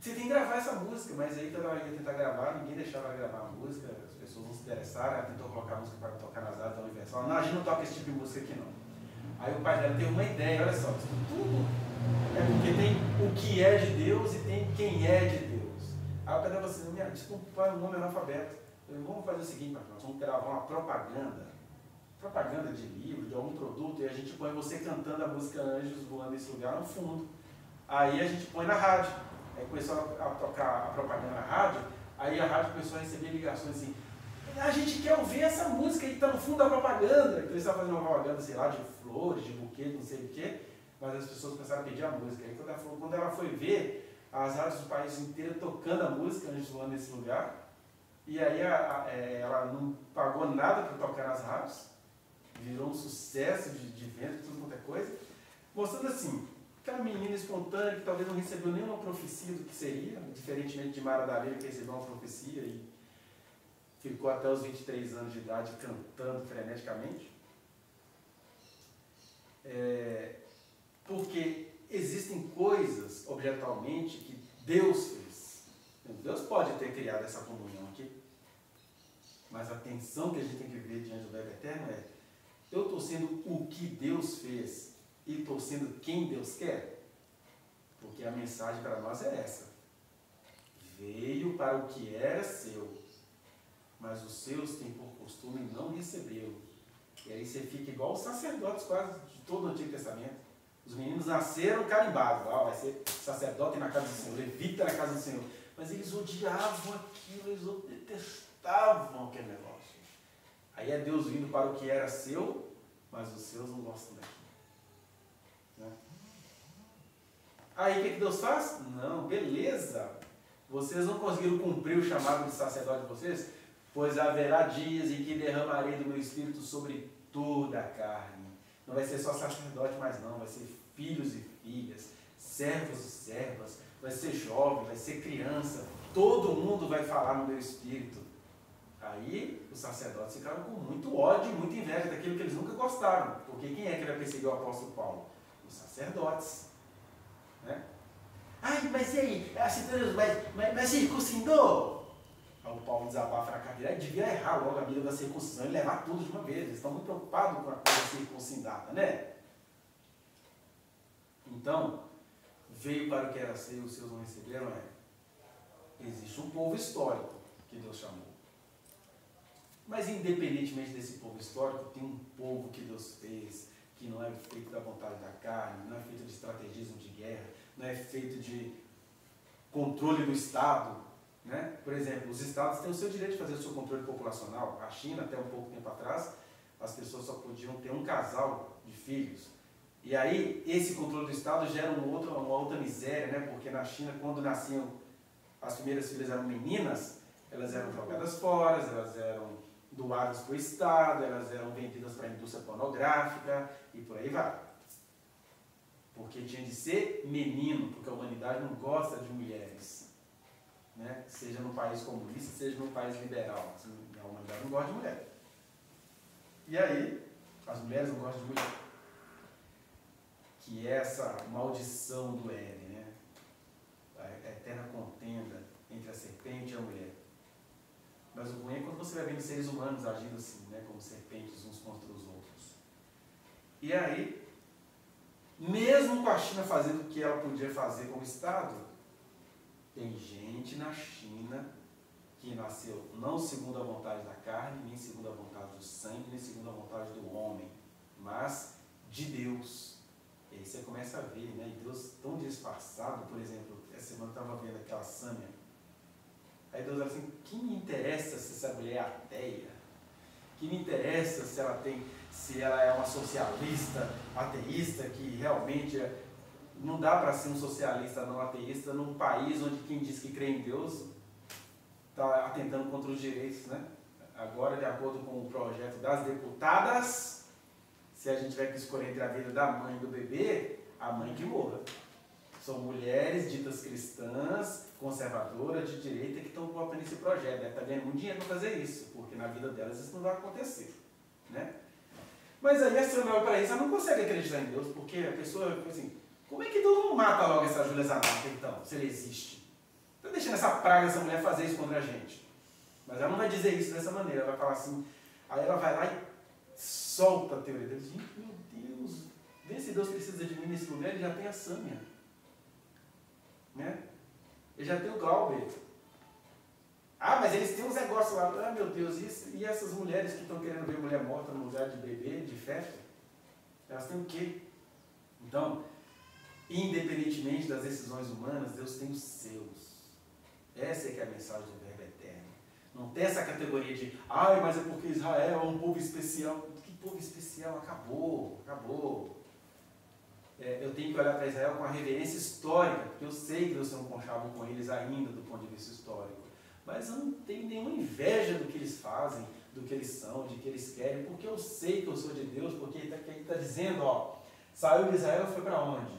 você tem que gravar essa música, mas aí quando ela ia tentar gravar, ninguém deixava ela gravar a música, as pessoas não se interessaram, ela tentou colocar a música para tocar nas áreas da Universal. Não, a gente não toca esse tipo de música aqui não. Aí o pai dela teve uma ideia, olha só, isso tudo é porque tem o que é de Deus e tem quem é de Deus. Aí o pai dela falou assim, desculpa, o nome é analfabeto. Vamos fazer o seguinte, nós vamos gravar uma propaganda de livro, de algum produto, e a gente põe você cantando a música Anjos Voando Nesse Lugar no fundo. Aí a gente põe na rádio. Aí começou a tocar a propaganda na rádio, aí a rádio começou a receber ligações assim, a gente quer ouvir essa música que está no fundo da propaganda. Então eles estavam fazendo uma propaganda, sei lá, de flores, de buquê, não sei o quê, mas as pessoas começaram a pedir a música. Aí quando ela foi ver, as rádios do país inteiro tocando a música Anjos Voando Nesse Lugar, e aí ela não pagou nada para tocar nas rádios, virou um sucesso de venda, tudo quanto é coisa, mostrando assim, aquela menina espontânea que talvez não recebeu nenhuma profecia do que seria, diferentemente de Mara Daveira, que recebeu uma profecia e ficou até os 23 anos de idade cantando freneticamente. Porque existem coisas, objetualmente, que Deus fez. Deus pode ter criado essa comunhão aqui, mas a tensão que a gente tem que viver diante do verbo eterno é: eu estou sendo o que Deus fez e estou sendo quem Deus quer? Porque a mensagem para nós é essa: veio para o que era seu, mas os seus têm por costume não recebê-lo. E aí você fica igual os sacerdotes quase de todo o Antigo Testamento. Os meninos nasceram carimbados, vai ser sacerdote na casa do Senhor, levita na casa do Senhor. Mas eles odiavam aquilo, eles detestavam aquele negócio. Aí é Deus vindo para o que era seu, mas os seus não gostam daquilo. Né? Aí o que Deus faz? Não, beleza. Vocês não conseguiram cumprir o chamado de sacerdote de vocês? Pois haverá dias em que derramarei do meu Espírito sobre toda a carne. Não vai ser só sacerdote mais não, vai ser filhos e filhas, servos e servas, vai ser jovem, vai ser criança, todo mundo vai falar no meu Espírito. Aí os sacerdotes ficaram com muito ódio e muita inveja daquilo que eles nunca gostaram. Porque quem é que vai perseguir o apóstolo Paulo? Os sacerdotes. Né? Ai, mas e aí? Mas circuncidou? Aí o Paulo desabafa na cadeira, devia errar logo a Bíblia da circuncisão e levar tudo de uma vez. Eles estão muito preocupados com a coisa circuncidada, né? Então, veio para o que era seu, os seus não receberam. Existe um povo histórico que Deus chamou. Mas independentemente desse povo histórico, tem um povo que Deus fez, que não é feito da vontade da carne, não é feito de estrategismo de guerra, não é feito de controle do Estado. Né? Por exemplo, os estados têm o seu direito de fazer o seu controle populacional. A China, até um pouco tempo atrás, as pessoas só podiam ter um casal de filhos. E aí, esse controle do Estado gera uma outra miséria, né? Porque na China, quando nasciam as primeiras filhas eram meninas, elas eram jogadas fora, elas eram doadas para o Estado, elas eram vendidas para a indústria pornográfica e por aí vai. Porque tinha de ser menino, porque a humanidade não gosta de mulheres. Né? Seja num país comunista, seja num país liberal. A humanidade não gosta de mulher. E aí, as mulheres não gostam de mulher. Que é essa maldição do Éden, né? A eterna contenda entre a serpente e a mulher. Mas o ruim é quando você vai vendo seres humanos agindo assim, né? Como serpentes uns contra os outros. E aí, Mesmo com a China fazendo o que ela podia fazer como Estado, tem gente na China que nasceu não segundo a vontade da carne, nem segundo a vontade do sangue, nem segundo a vontade do homem, mas de Deus. E aí você começa a ver, né? E Deus tão disfarçado, por exemplo, essa semana eu estava vendo aquela Sâmia. Aí Deus fala assim, que me interessa se essa mulher é ateia? Que me interessa se ela é uma socialista, ateísta, que realmente não dá para ser um socialista não ateísta num país onde quem diz que crê em Deus está atentando contra os direitos, né? Agora, de acordo com o projeto das deputadas, se a gente tiver que escolher entre a vida da mãe e do bebê, a mãe que morra. São mulheres ditas cristãs, conservadoras, de direita, que estão votando nesse projeto. Deve estar ganhando muito dinheiro para fazer isso, porque na vida delas isso não vai acontecer, né? Mas aí a senhora olha para isso, ela não consegue acreditar em Deus, porque a pessoa, assim, como é que Deus não mata logo essa Júlia Zanata, então, se ele existe? Está deixando essa praga, essa mulher fazer isso contra a gente. Mas ela não vai dizer isso dessa maneira, ela vai falar assim, aí ela vai lá e solta a teoria dele. Gente, meu Deus, vê se Deus precisa de mim nesse lugar, ele já tem a Sâmia, né? Ele já tem o Glauber. Ah, mas eles têm uns negócios lá, ah meu Deus, e essas mulheres que estão querendo ver mulher morta no lugar de bebê, de festa, elas têm o quê? Então, independentemente das decisões humanas, Deus tem os seus. Essa é que é a mensagem do Verbo Eterno. Não tem essa categoria de, ai, mas é porque Israel é um povo especial. Que povo especial? Acabou, acabou. Eu tenho que olhar para Israel com a reverência histórica, porque eu sei que Deus tem um conchavo com eles ainda do ponto de vista histórico. Mas eu não tenho nenhuma inveja do que eles fazem, do que eles são, de que eles querem, porque eu sei que eu sou de Deus, porque ele está dizendo, ó, saiu de Israel e foi para onde?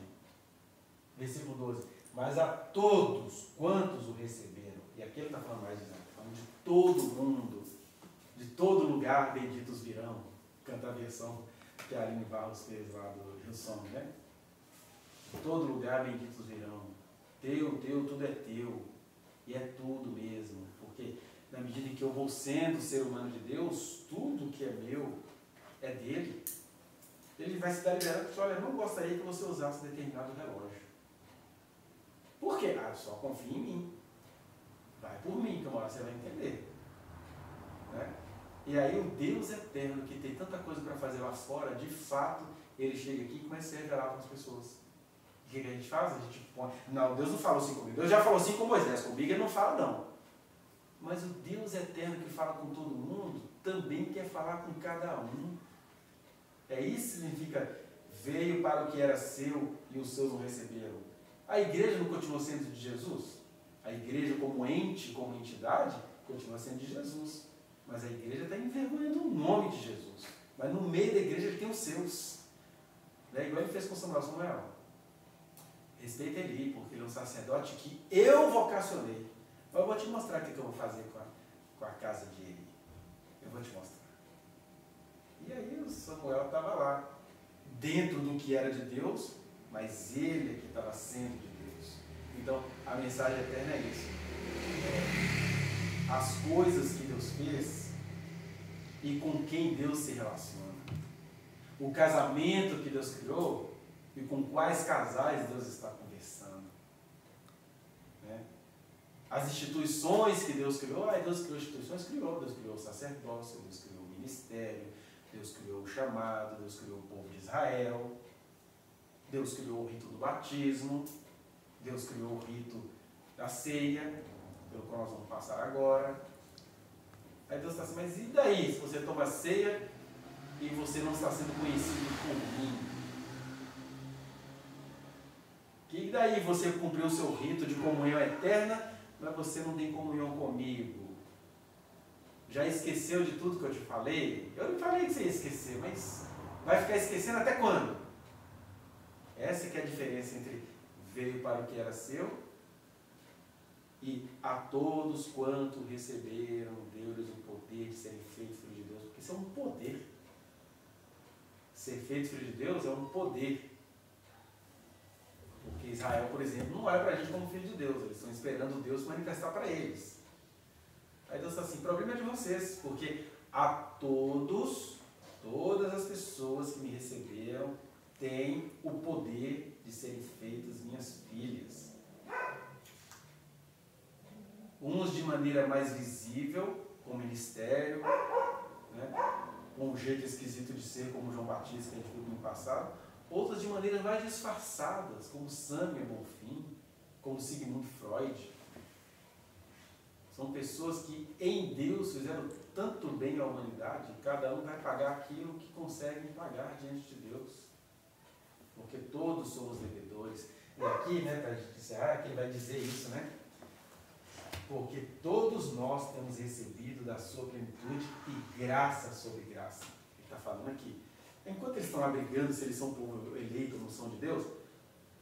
Versículo 12. Mas a todos quantos o receberam, e aqui ele está falando mais de Israel, está falando de todo mundo, de todo lugar, benditos virão. Canta a versão que a Aline Barros fez lá do Rio Som, né? De todo lugar, benditos virão. Teu, tudo é teu. E é tudo mesmo, porque na medida em que eu vou sendo ser humano de Deus, tudo que é meu é dele. Ele vai se dar liberado porque, olha, eu não gostaria que você usasse determinado relógio. Por quê? Ah, só confia em mim. Vai por mim, que uma hora você vai entender. Né? E aí o Deus eterno, que tem tanta coisa para fazer lá fora, de fato, ele chega aqui e começa a se revelar para as pessoas. O que a gente faz? A gente põe... Não, Deus não falou assim comigo. Deus já falou assim com Moisés. Comigo ele não fala, não. Mas o Deus eterno que fala com todo mundo, também quer falar com cada um. É isso que significa, veio para o que era seu e os seus não receberam. A igreja não continua sendo de Jesus? A igreja como ente, como entidade, continua sendo de Jesus. Mas a igreja está envergonhando o nome de Jesus. Mas no meio da igreja ele tem os seus. Né? Igual ele fez com Samuel. Respeita ele, porque ele é um sacerdote que eu vocacionei. Mas eu vou te mostrar o que eu vou fazer com a casa de Eli. Eu vou te mostrar. E aí o Samuel estava lá, dentro do que era de Deus, mas ele é que estava sendo de Deus. Então, a mensagem eterna é isso. As coisas que Deus fez e com quem Deus se relaciona. O casamento que Deus criou e com quais casais Deus está conversando. Né? As instituições que Deus criou, Deus criou instituições, Deus criou o sacerdócio, Deus criou o ministério, Deus criou o chamado, Deus criou o povo de Israel, Deus criou o rito do batismo, Deus criou o rito da ceia, pelo qual nós vamos passar agora. Aí Deus está assim, mas e daí se você toma ceia e você não está sendo conhecido por mim? E daí você cumpriu o seu rito de comunhão eterna, mas você não tem comunhão comigo? Já esqueceu de tudo que eu te falei? Eu não falei que você ia esquecer, mas vai ficar esquecendo até quando? Essa que é a diferença entre veio para o que era seu e a todos quanto receberam, deu-lhes o poder de serem feitos filhos de Deus. Porque isso é um poder. Ser feito filho de Deus é um poder. Porque Israel, por exemplo, não olha para a gente como filho de Deus. Eles estão esperando Deus manifestar para eles. Aí Deus está assim, o problema é de vocês. Porque a todas as pessoas que me receberam, têm o poder de serem feitas minhas filhas. Uns de maneira mais visível, com ministério, né? Com um jeito esquisito de ser, como João Batista, que a gente viu no passado. Outras de maneiras mais disfarçadas, como Samuel Bonfim, como Sigmund Freud. São pessoas que em Deus fizeram tanto bem à humanidade, cada um vai pagar aquilo que consegue pagar diante de Deus. Porque todos somos devedores. E aqui, né, para a gente encerrar, aqui ele vai dizer isso, né? Porque todos nós temos recebido da sua plenitude e graça sobre graça. Ele está falando aqui. Enquanto eles estão lá brigando se eles são um povo eleito ou não são de Deus,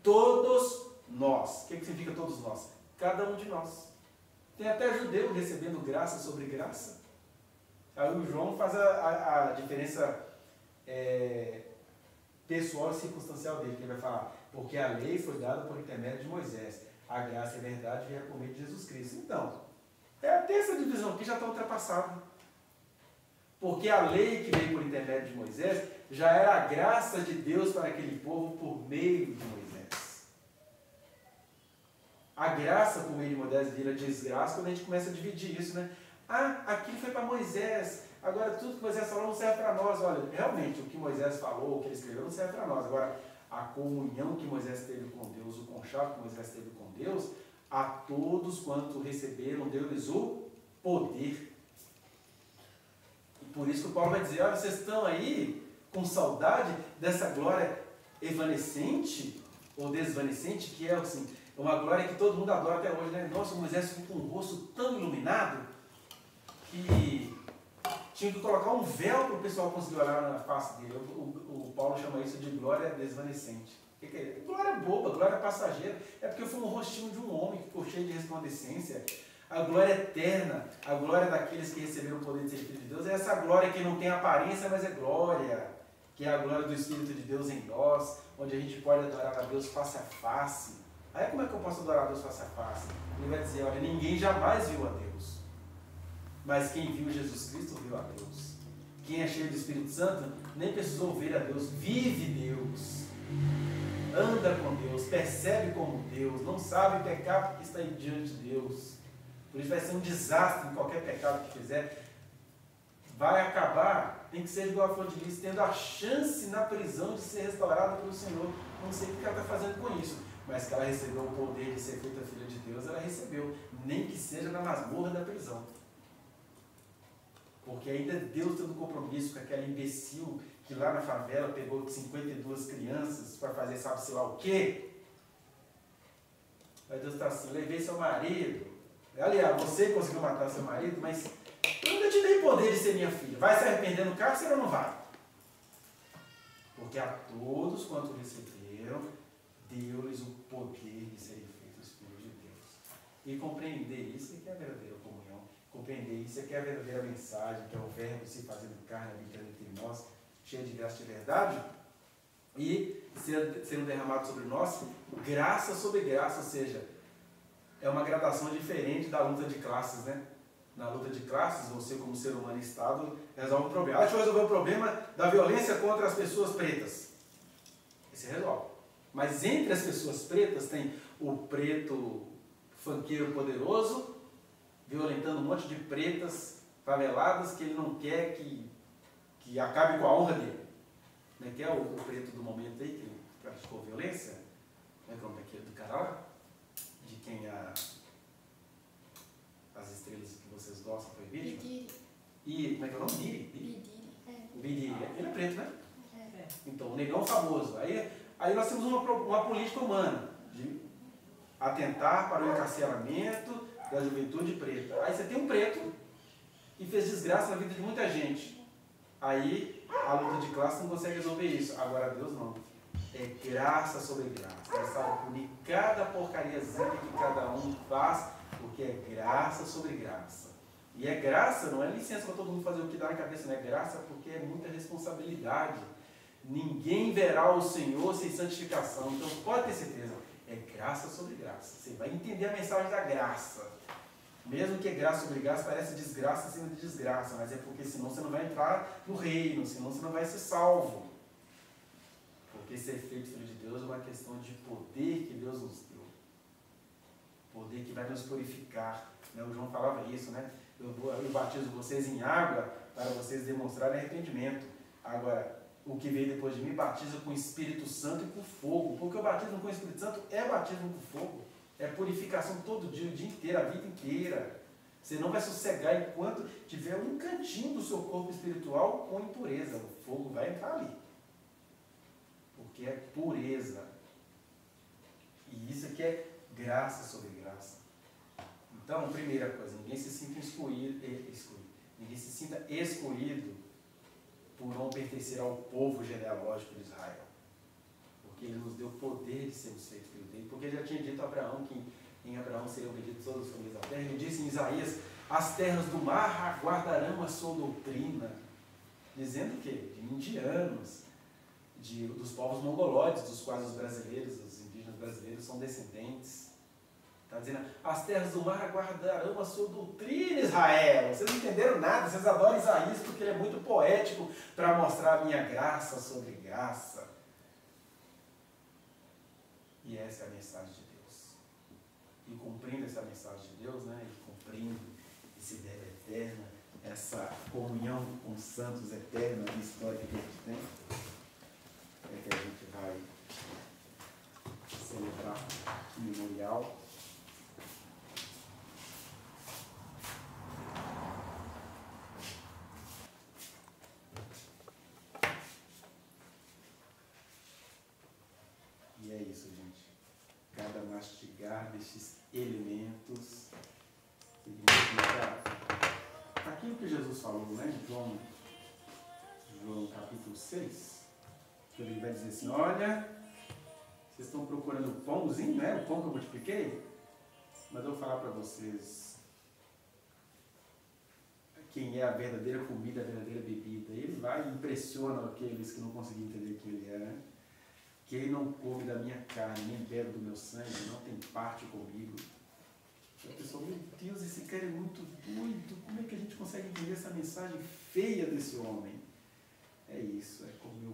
todos nós. O que significa todos nós? Cada um de nós. Tem até judeu recebendo graça sobre graça. Aí o João faz a diferença pessoal e circunstancial dele, que ele vai falar, porque a lei foi dada por intermédio de Moisés, a graça e a verdade vieram por meio de Jesus Cristo. Então, até essa divisão aqui já está ultrapassada. Porque a lei que veio por intermédio de Moisés já era a graça de Deus para aquele povo por meio de Moisés. A graça por meio de Moisés vira desgraça quando a gente começa a dividir isso, né? Ah, aquilo foi para Moisés, agora tudo que Moisés falou não serve para nós. Olha, realmente o que Moisés falou, o que ele escreveu não serve para nós. Agora, a comunhão que Moisés teve com Deus, o conchavo que Moisés teve com Deus, a todos quanto receberam, deu-lhes o poder. E por isso que o Paulo vai dizer, olha, vocês estão aí com saudade dessa glória evanescente ou desvanecente, que é assim, uma glória que todo mundo adora até hoje, né? Nossa, Moisés ficou com um rosto tão iluminado que tinha que colocar um véu para o pessoal conseguir olhar na face dele. O Paulo chama isso de glória desvanecente. O que é? Glória boba, glória passageira. É porque foi um rostinho de um homem que ficou cheio de resplandecência. A glória eterna, a glória daqueles que receberam o poder de ser filho de Deus, é essa glória que não tem aparência, mas é glória. Que é a glória do Espírito de Deus em nós, onde a gente pode adorar a Deus face a face. Aí como é que eu posso adorar a Deus face a face? Ele vai dizer, olha, ninguém jamais viu a Deus. Mas quem viu Jesus Cristo viu a Deus. Quem é cheio do Espírito Santo nem precisou ver a Deus, vive Deus. Anda com Deus, percebe como Deus, não sabe pecar porque está aí diante de Deus. Por isso vai ser um desastre em qualquer pecado que fizer. Vai acabar, nem que seja igual a flor de lis, tendo a chance na prisão de ser restaurada pelo Senhor. Não sei o que ela está fazendo com isso, mas que ela recebeu o poder de ser feita filha de Deus, ela recebeu, nem que seja na masmorra da prisão. Porque ainda Deus tendo compromisso com aquele imbecil que lá na favela pegou 52 crianças para fazer sabe-se lá o quê? Aí Deus está assim, levei seu marido. Aliás, você conseguiu matar seu marido, mas eu ainda te dei poder de ser minha filha. Vai se arrepender no cárcere ou não vai? Porque a todos quanto receberam, deu-lhes o poder de serem feitos filhos de Deus. E compreender isso é que é a verdadeira comunhão. Compreender isso é que é a verdadeira mensagem, que é o verbo se fazendo carne, habitando entre nós, cheio de graça e de verdade. E sendo derramado sobre nós, graça sobre graça, ou seja, é uma gradação diferente da luta de classes, né? Na luta de classes, você como ser humano em estado, resolve o problema. Deixa eu resolver o problema da violência contra as pessoas pretas. Esse resolve. Mas entre as pessoas pretas tem o preto funkeiro poderoso, violentando um monte de pretas faveladas que ele não quer que acabe com a honra dele. Né? Que é o preto do momento aí, que praticou violência. Como é que é o nome daquele do cara lá? De quem as estrelas que vocês gostam foi vítima? E como é que é o nome? Bidiri. O Bidiri. Ele é preto, né? É. Então, o negão famoso. Aí nós temos uma política humana de atentar para o encarceramento da juventude preta. Aí você tem um preto que fez desgraça na vida de muita gente. Aí a luta de classe não consegue resolver isso. Agora Deus não. É graça sobre graça. Ele sabe punir cada porcariazinha que cada um faz, porque é graça sobre graça. E é graça, não é licença para todo mundo fazer o que dá na cabeça, não é graça porque é muita responsabilidade. Ninguém verá o Senhor sem santificação. Então pode ter certeza, é graça sobre graça. Você vai entender a mensagem da graça. Mesmo que é graça sobre graça, parece desgraça acima de desgraça, mas é porque senão você não vai entrar no reino, senão você não vai ser salvo. Porque Porque ser feito filho de Deus é uma questão de poder que Deus nos deu. Poder que vai nos purificar. Né? O João falava isso, né? Eu batizo vocês em água para vocês demonstrarem arrependimento. Agora, o que veio depois de mim batiza com o Espírito Santo e com fogo. Porque o batismo com o Espírito Santo é batismo com fogo. É purificação todo dia, o dia inteiro, a vida inteira. Você não vai sossegar enquanto tiver um cantinho do seu corpo espiritual com impureza. O fogo vai entrar ali. Porque é pureza. E isso aqui é graça sobre graça. Então, primeira coisa, ninguém se sinta excluído, ninguém se sinta excluído por não pertencer ao povo genealógico de Israel. Porque ele nos deu poder de sermos feitos pelo dele. Porque ele já tinha dito a Abraão que em Abraão seriam benditos todas as famílias da terra. Ele disse em Isaías: as terras do mar aguardarão a sua doutrina. Dizendo o quê? De indianos, dos povos mongoloides, dos quais os brasileiros, os indígenas brasileiros são descendentes. Está dizendo: as terras do mar aguardarão a sua doutrina, Israel. Vocês não entenderam nada, vocês adoram Isaías porque ele é muito poético para mostrar a minha graça sobre graça. E essa é a mensagem de Deus. E cumprindo essa mensagem de Deus, né, e cumprindo esse ideia eterna, essa comunhão com os santos eterna e histórica que a gente tem, é que a gente vai celebrar o memorial. E é isso, gente. Cada mastigar destes elementos significa aquilo que Jesus falou, né? Em João capítulo 6, que ele vai dizer assim: olha, vocês estão procurando o pãozinho, né? O pão que eu multipliquei, mas eu vou falar para vocês quem é a verdadeira comida, a verdadeira bebida. Ele vai e impressiona aqueles que não conseguiam entender quem ele é, né? Quem não come da minha carne, nem bebe do meu sangue, não tem parte comigo. A pessoa, meu Deus, esse cara é muito doido. Como é que a gente consegue entender essa mensagem feia desse homem? É isso, é comer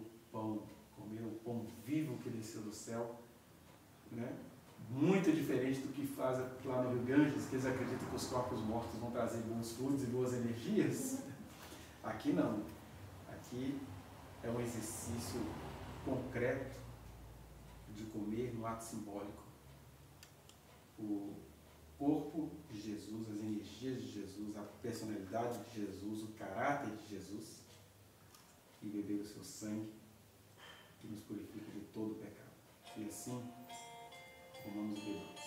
o pão vivo que desceu do céu, né? Muito diferente do que faz lá no Rio Ganges, que eles acreditam que os corpos mortos vão trazer bons frutos e boas energias. Aqui não. Aqui é um exercício concreto de comer no ato simbólico o corpo de Jesus, as energias de Jesus, a personalidade de Jesus, o caráter de Jesus, e beber o seu sangue que nos purifica de todo o pecado. E assim, comamos e bebamos.